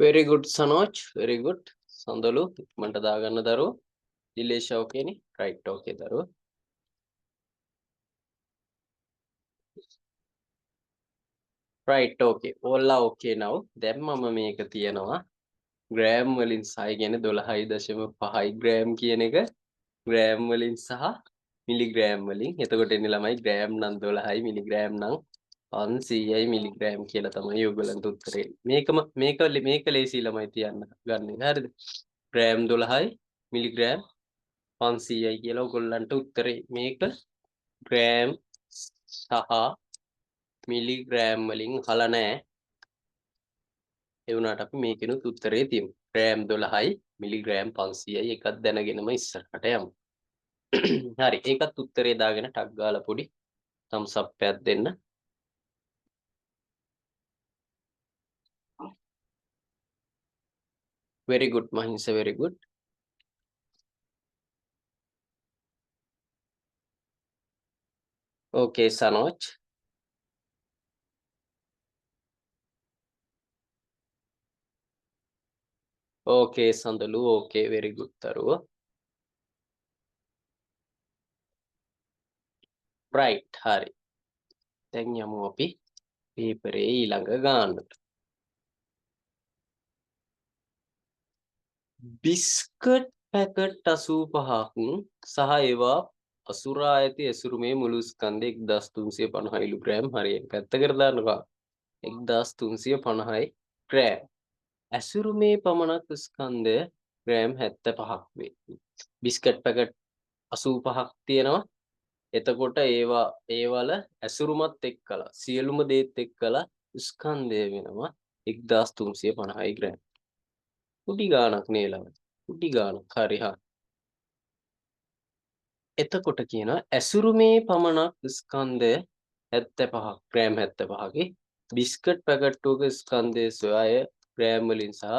very good Sanoj, very good. සඳලු ඉක්මනට දාගන්න දරුවෝ. දිලේෂ okay නේ? right okay දරුවෝ. right okay. Ola okay now. දැන් මම මේක තියනවා. ග්‍රෑම් වලින් 6 කියන්නේ 12.5යි ග්‍රෑම් කියන එක ග්‍රෑම් වලින් සහ මිලිග්‍රෑම් වලින්. එතකොට එන්නේ ළමයි ග්‍රෑම් නම් 12යි මිලිග්‍රෑම් නම් 500යි මිලිග්‍රෑම් කියලා තමයි ඔයගොල්ලන්ට උත්තරේ. මේක ලේසි ළමයි තියන්න ගන්න. හරිද? ග්‍රෑම් 12යි මිලිග්‍රෑම් 500යි කියලා ඔයගොල්ලන්ට උත්තරේ. මේක ග්‍රෑම් සහ මිලිග්‍රෑම් වලින් අහලා නැහැ. ඒ වුණාට අපි මේකෙනුත් උත්තරේ තියමු. ග්‍රෑම් 12යි මිලිග්‍රෑම් 500යි එකක් දැනගෙනම ඉස්සරහට යමු. හරි. ඒකත් උත්තරේ දාගෙන ටක් ගාලා පොඩි thumbs up එකක් දෙන්න. very good Mahisa, very good. Okay Sanoj. Okay Sandalu, okay, very good Taruwa. Right, hari. දැන් යමු අපි පේපරේ ඊළඟ ගානට. බිස්කට් පැකට් 85ක් සහ ඒවා අසුරා ඇති ඇසුරුමේ මුළු ස්කන්ධය 1350 ග්‍රෑම්. හරි, ඒක පැත්තකට දාන්නකෝ. 1350 ග්‍රෑම්. ඇසුරුමේ පමණක් ස්කන්ධය ග්‍රෑම් 75ක් වේ. බිස්කට් පැකට් 85ක් තියෙනවා. එතකොට ඒවල ඇසුරුමත් එක්කලා සියලුම දේත් එක්කලා ස්කන්ධය වෙනවා 1350 ග්‍රෑම්. කුඩි ගාණක් නේලම. කුඩි ගාණක්. හරි හා. එතකොට කියනවා ඇසුරුමේ පමණක් ස්කන්ධය 75ක් ග්‍රෑම් 75ගේ බිස්කට් පැකට්ටුවක ස්කන්ධය සොයා ග්‍රෑම් වලින් සහ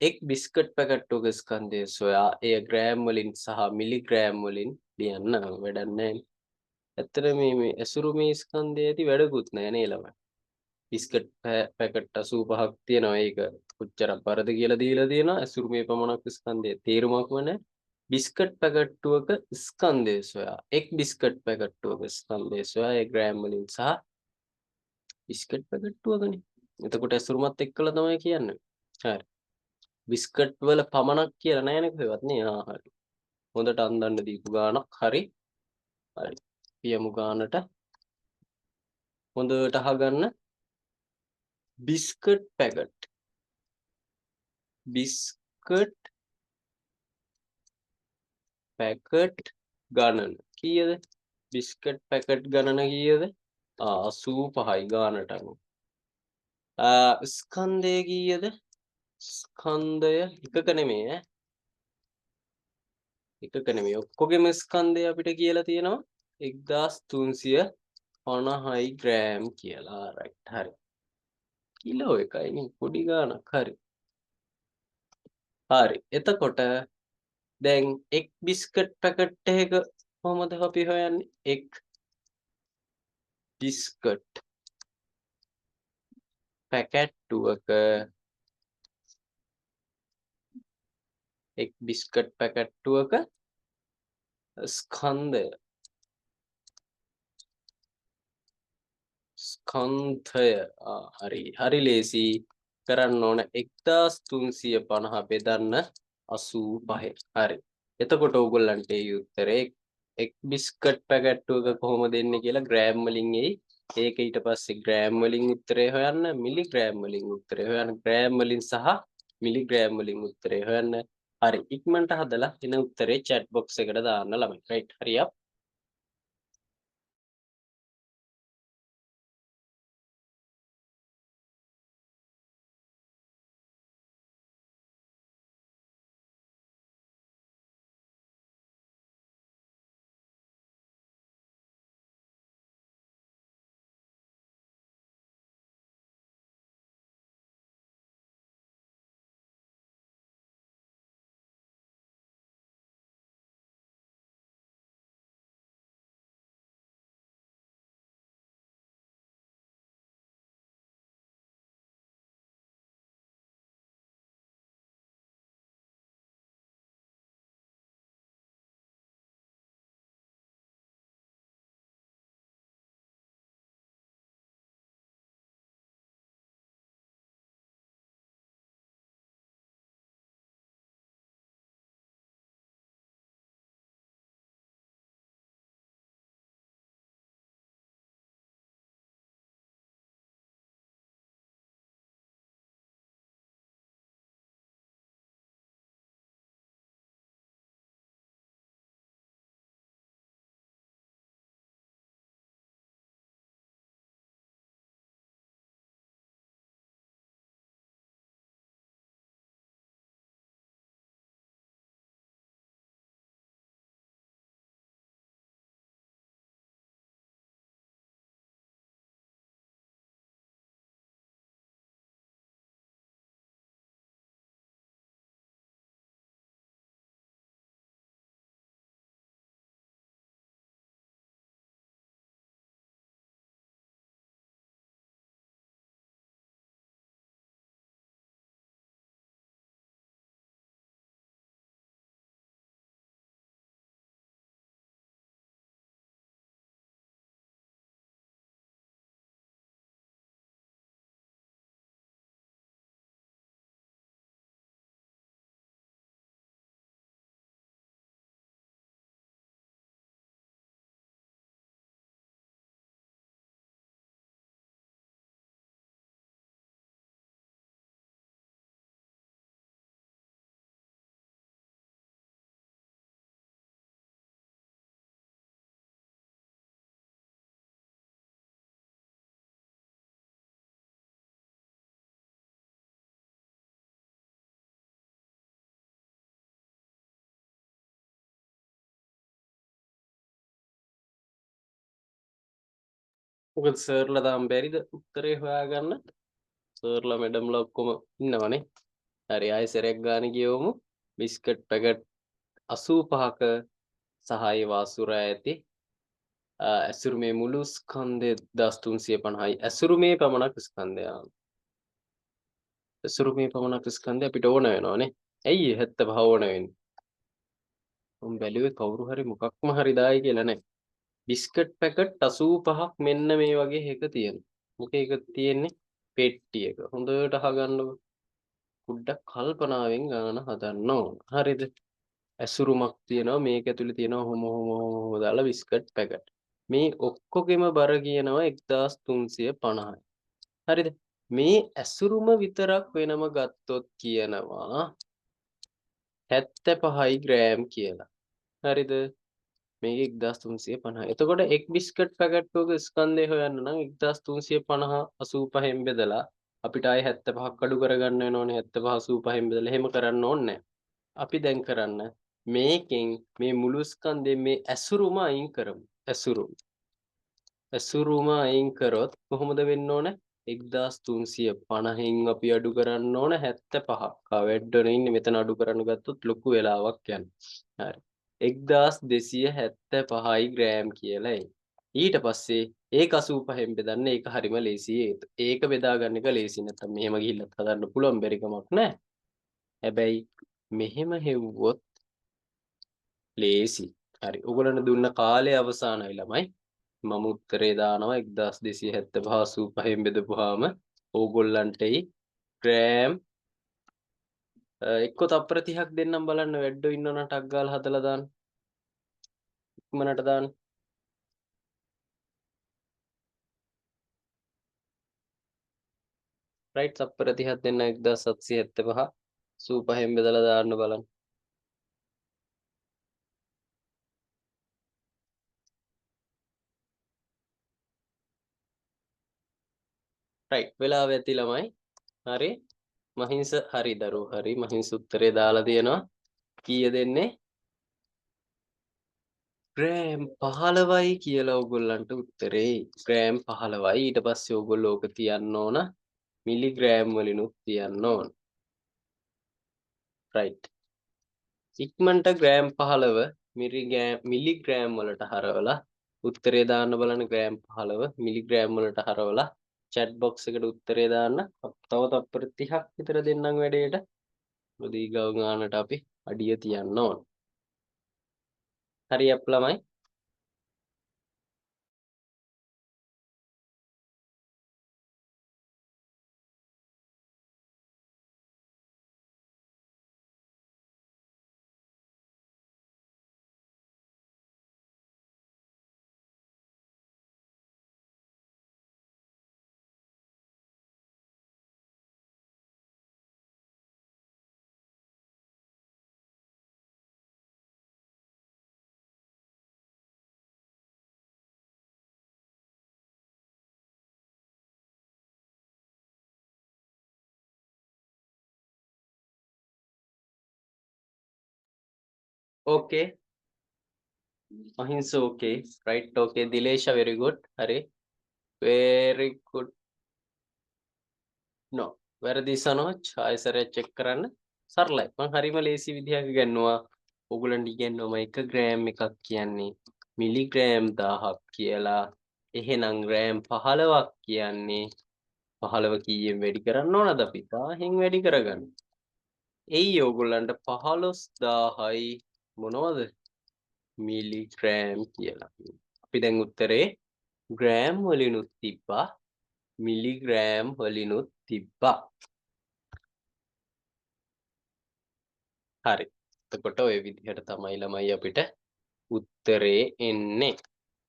එක් බිස්කට් පැකට්ටුවක ස්කන්ධය සොයා එය ග්‍රෑම් වලින් සහ මිලිග්‍රෑම් වලින් ලියන්න. වැඩක් නැහැ. ඇත්තට මේ ඇසුරුමේ ස්කන්ධය ඇති වැඩකුත් නැහැ නේ ළමයි. බිස්කට් පැකට් 85ක් තියෙනවා. ඒක කොච්චරක් බරද කියලා දීලා තියෙනවා. ඇසුරුමේ පමණක් ස්කන්ධය තේරුමක්ම නැහැ. බිස්කට් පැකට්ටුවක ස්කන්ධය සොයා එක් බිස්කට් පැකට්ටුවක ස්කන්ධය සොයා ඒ ග්‍රෑම් වලින් සහ බිස්කට් පැකට්ටුවකනේ. එතකොට ඇසුරුමත් එක්කලා තමයි කියන්නේ. හරි. බිස්කට් වල පමණක් කියලා නෑනේ කොහෙවත් නේ. හරි. හොඳට අන්දන්න දීපු ගානක්. හරි. හරි. පියමු ගානට හොඳට අහගන්න. බිස්කට් පැකට් ගණන කීයද? බිස්කට් පැකට් ගණන කීයද? 85යි ගානට අනුව. ස්කන්ධය කීයද? ස්කන්ධය එකක නෙමෙයි ඈ. එකක නෙමෙයි. ඔක්කොගෙම ස්කන්ධය අපිට කියලා තියෙනවා 1350යි ග්‍රෑම් කියලා. රයිට්. හරි. කිලෝ එකයි නේ පොඩි ගානක්. හරි. හරි. එතකොට දැන් එක් බිස්කට් පැකට් එකක කොහොමද අපි හොයන්නේ? එක් බිස්කට් පැකට්ටුවක එක් බිස්කට් පැකට්ටුවක ස්කන්ධය හරි ලේසි. කරන්න ඕන 1350 බෙදන්න 85. හරි. එතකොට ඕගොල්ලන්ට ඒ උත්තරේ එක් බිස්කට් පැකට්ටුවක කොහොමද දෙන්නේ කියලා ග්‍රෑම් වලින් එයි. ඒක ඊට පස්සේ ග්‍රෑම් වලින් උත්තරේ හොයන්න, මිලිග්‍රෑම් වලින් උත්තරේ හොයන්න, ග්‍රෑම් වලින් සහ මිලිග්‍රෑම් වලින් උත්තරේ හොයන්න. හරි. ඉක්මනට හදලා එන උත්තරේ chat box එකට දාන්න ළමයි. right. හරියක්. මොකද සර්ලා තාම බැරිද උත්තරේ හොයාගන්න? සර්ලා මැඩම්ලා ඔක්කොම ඉන්නවනේ. හරි ආයෙ සැරයක් ගාන ගියවමු. බිස්කට් පැකට් 85ක සහ ඒ වාසුරා ඇති ඇසුරුමේ මුළු ස්කන්ධය 1350යි. ඇසුරුමේ පමණක් ස්කන්ධය. ඇසුරුමේ පමණක් ස්කන්ධය අපිට ඕන වෙනවනේ. ඇයි 75 ඕන වෙන්නේ? උන් බැලුවේ කවුරු හරි මොකක්ම හරි දායි කියලා නෑ. බිස්කට් පැකට් 85ක් මෙන්න මේ වගේ එක තියෙනවා. මොකේක තියෙන්නේ? පෙට්ටියක. හොඳට අහගන්නකො. පොඩ්ඩක් කල්පනාවෙන් ගාන හදන්න ඕන. හරිද? ඇසුරුමක් තියෙනවා මේක ඇතුලේ තියෙනවා හොම දාලා බිස්කට් පැකට්. මේ ඔක්කොගෙම බර කියනවා 1350යි. හරිද? මේ ඇසුරුම විතරක් වෙනම ගත්තොත් කියනවා 75යි ග්‍රෑම් කියලා. හරිද? මේක 1350. එතකොට එක් බිස්කට් පැකට්ටුවක ස්කන්ධය හොයන්න නම් 1350 85න් බෙදලා අපිට ආයේ 75ක් අඩු කරගන්න වෙනවනේ. 75 85න් බෙදලා එහෙම කරන්න ඕනේ නැහැ. අපි දැන් කරන්න මේකෙන් මේ මුළු ස්කන්ධයෙන් මේ ඇසුරුම අයින් කරමු. ඇසුරුම අයින් කරොත් කොහොමද වෙන්න ඕන? 1350න් අපි අඩු කරන්න ඕන 75ක්. වැඩ්ඩනේ ඉන්නේ මෙතන අඩු කරන්න ගත්තොත් ලොකු වෙලාවක් යනවා. හරි. 1275යි ග්‍රෑම් කියලා එයි. ඊට පස්සේ ඒක 85න් බෙදන්න ඒක හරිම ලේසියි. ඒක බෙදා ගන්න එක ලේසි නැත්තම් මෙහෙම ගිහිල්ලත් හදන්න පුළුවන් බැරි කමක් නැහැ. හැබැයි මෙහෙම හෙව්වොත් ලේසි. හරි. ඔයගොල්ලන්ට දුන්න කාලය අවසానයි ළමයි. මම උත්තරේ දානවා 1275 85න් බෙදපුවාම ඕගොල්ලන්ට ග්‍රෑම් එක්ක තප්පර 30ක් දෙන්නම් බලන්න වැඩෝ ඉන්නවනම් ටක් ගාලා හදලා දාන්න. ඉක්මනට දාන්න. රයිට් තප්පර 30ක් දෙන්න 1775 85න් බෙදලා දාන්න බලන්න. රයිට් වෙලාව ඇති ළමයි. හරි. මහින්ස හරි දරුවෝ හරි මහින්ස උත්තරේ දාලා තියෙනවා. කීය දෙන්නේ? ග්‍රෑම් 15යි කියලා ඕගොල්ලන්ට උත්තරේ. ග්‍රෑම් 15යි. ඊට පස්සේ ඕගොල්ලෝ ඕක තියන්න ඕන මිලිග්‍රෑම් වලිනුත් තියන්න ඕන. රයිට්. ඉක්මනට ග්‍රෑම් 15 මිලිග්‍රෑම් වලට හරවලා උත්තරේ දාන්න බලන්න ග්‍රෑම් 15 මිලිග්‍රෑම් වලට හරවලා chat box එකට උත්තරේ දාන්න. තව තප්පර 30ක් විතර දෙන්නම් වැඩේට. මොකද ඊගව ගානට අපි අඩිය තියන්න ඕන. හරි අප් ළමයි. Okay. Mahinsa okay. Right. Okay. Dilesha very good. Hari. Very good. No. වැරදි සනෝජ් ආයෙසරයක් චෙක් කරන්න. සරලයි. මම හරිම ලේසි විදිහක ගන්නවා. ඔයගොල්ලන්ට ඉගෙනනවම 1 ග්‍රෑම් එකක් කියන්නේ මිලිග්‍රෑම් 1000ක් කියලා. එහෙනම් ග්‍රෑම් 15ක් කියන්නේ 15 කීයෙන් වැඩි කරන්න ඕනද අපි? 1000න් වැඩි කරගන්න. එයි ඕගොල්ලන්ට 15000යි මොනවද? මිලිග්‍රෑම් කියලා. අපි දැන් උත්තරේ ග්‍රෑම් වලිනුත් තිබ්බා මිලිග්‍රෑම් වලිනුත් තිබ්බා. හරි. එතකොට ওই විදිහට තමයි ළමයි අපිට උත්තරේ එන්නේ.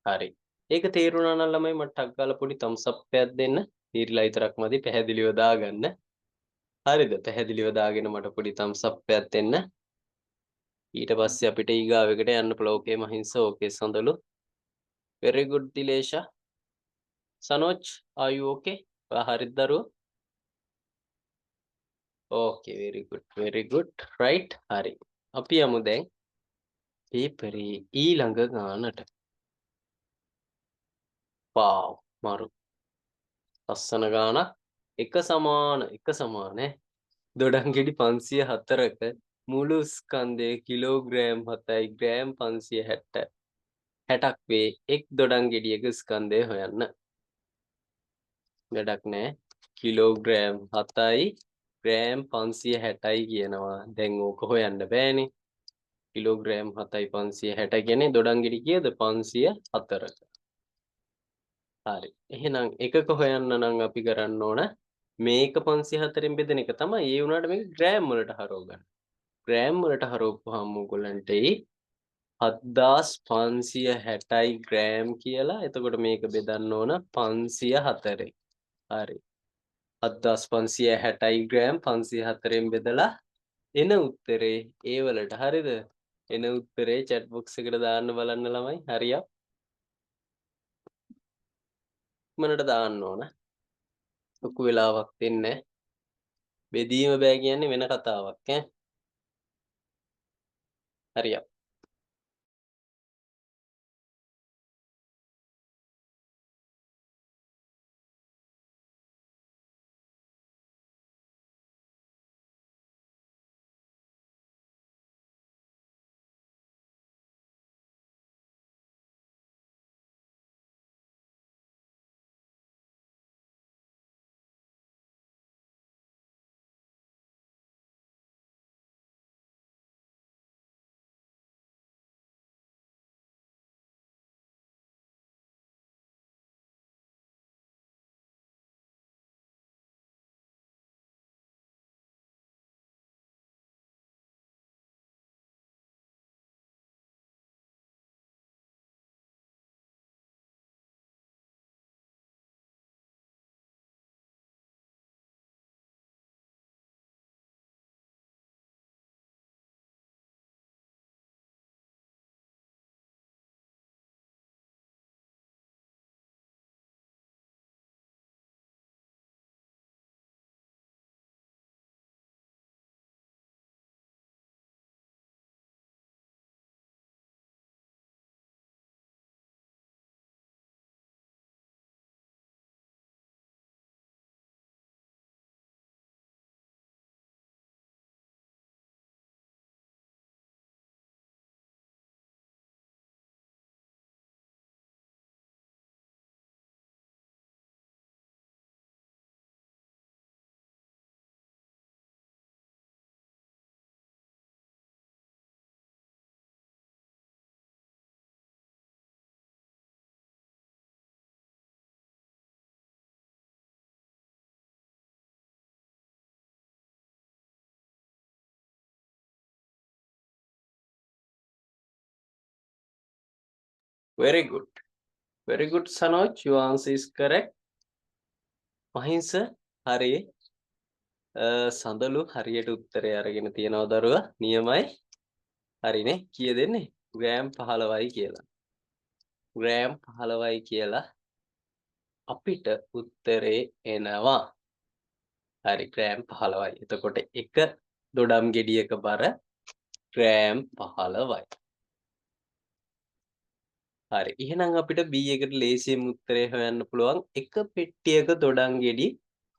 හරි. ඒක තේරුණා නම් ළමයි මට ටක් ගාලා පොඩි thumbs up එකක් දෙන්න. තීරලා විතරක් මදි පැහැදිලිව දාගන්න. හරිද? පැහැදිලිව දාගෙන මට පොඩි thumbs up එකක් දෙන්න. ඊට පස්සේ අපිට ඊගාව එකට යන්න පුළුවන්. ඕකේ මහින්ස ඕකේ සඳලු. very good Dilesha. Sanoj, are you okay? හරිද දරුවෝ? Okay, very good. Right? හරි. අපි යමු දැන් පේපරේ ඊළඟ ගානට. wow මරු. ලස්සන ගානක්. එක සමාන දොඩම් ගෙඩි 504ක මුළු ස්කන්ධය කිලෝග්‍රෑම් 7යි ග්‍රෑම් 560ක් වේ. එක් දොඩම් ගෙඩියක ස්කන්ධය හොයන්න. වැඩක් නෑ. කිලෝග්‍රෑම් 7යි ග්‍රෑම් 560යි කියනවා. දැන් ඕක හොයන්න බෑනේ. කිලෝග්‍රෑම් 7යි 560 කියන්නේ දොඩම් ගෙඩි කීයද? 504ක. හරි. එහෙනම් එකක හොයන්න නම් අපි කරන්න ඕන මේක 504න් බෙදෙන එක තමයි. ඒ වුණාට මේක ග්‍රෑම් වලට හරව ගන්න. ග්‍රෑම් වලට හරවපුවාම ඕගොල්ලන්ට 7560යි ග්‍රෑම් කියලා. එතකොට මේක බෙදන්න ඕන 504න්. හරි. 7560යි ග්‍රෑම් 504න් බෙදලා එන උත්තරේ ඒ වලට හරිද? එන උත්තරේ chat box එකට දාන්න බලන්න ළමයි. හරියක්. මනට දාන්න ඕන. ලොකු වෙලාවක් දෙන්නේ. බෙදීම බෑ කියන්නේ වෙන කතාවක් ඈ. හරියක්. Very good. Very good, Sanoj. Your answer is correct. මහින්ස හරි. සඳලු හරියට උත්තරය අරගෙන තියෙනවා දරුවා. නියමයි. හරිනේ. කීය දෙන්නේ? ග්‍රෑම් 15යි කියලා. ග්‍රෑම් 15යි කියලා අපිට උත්තරේ එනවා. හරි ග්‍රෑම් 15යි. එතකොට එක දොඩම් ගෙඩියක බර ග්‍රෑම් 15යි. හරි. එහෙනම් අපිට B එකට ලේසියෙන් උත්තරේ හොයන්න පුළුවන්. එක පෙට්ටියක දොඩම් ගෙඩි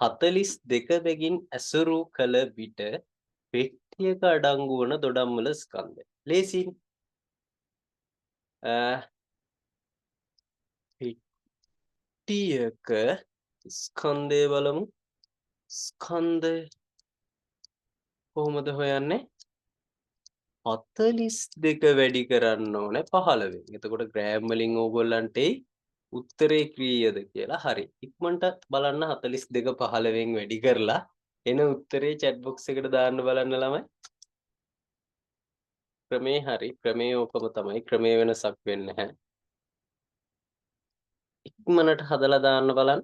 42 බැගින් ඇසුරු කළ විට පෙට්ටියක අඩංගු වන දොඩම් වල ස්කන්ධය. ලේසියිනේ. පෙට්ටියක ස්කන්ධය බලමු. ස්කන්ධය කොහොමද හොයන්නේ? 42 වැඩි කරන්න ඕනේ 15න්. එතකොට ග්‍රෑම් වලින් ඕගොල්ලන්ට උත්තරේ කීයද කියලා. හරි. ඉක්මනට බලන්න 42 15න් වැඩි කරලා එන උත්තරේ chat box එකට දාන්න බලන්න ළමයි. ක්‍රමේ හරි. ක්‍රමේ ඕකම තමයි. ක්‍රමේ වෙනසක් වෙන්නේ නැහැ. ඉක්මනට හදලා දාන්න බලන්න.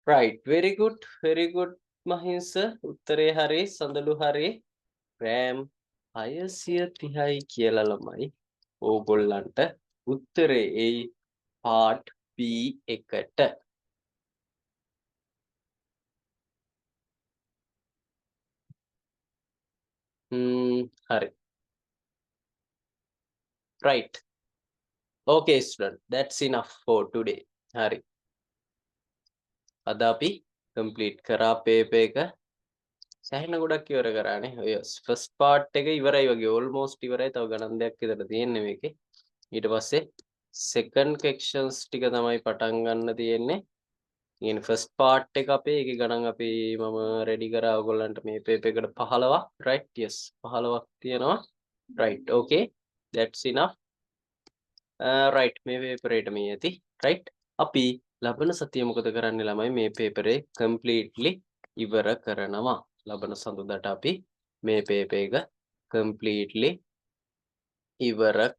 Right. Very good. Very good. මහින්ස උත්තරේ හරි සඳලු හරි රෑම් 630යි කියලා ළමයි ඕගොල්ලන්ට උත්තරේ එයි පාර්ට් B එකට. හරි. right. okay student, that's enough for today. හරි. අද අපි complete කරා paper එක. සෑහෙන ගොඩක් ඉවර කරානේ. ඔය first part එක ඉවරයි වගේ almost ඉවරයි. තව ගණන් දෙකක් විතර තියෙන්නේ මේකේ. ඊට පස්සේ second sections ටික තමයි පටන් ගන්න තියෙන්නේ. ඉතින් first part එක අපේ ඒකේ ගණන් අපි මම ready කරා ඔයගොල්ලන්ට මේ paper එකට 15ක් right. yes 15ක් තියෙනවා. right. okay, that's enough. right. මේ paper එකට මේ ඇති right. අපි ලබන සතිය මොකද කරන්නේ ළමයි මේ paper එක completely ඉවර කරනවා. ලබන සඳුදාට අපි මේ paper එක completely ඉවර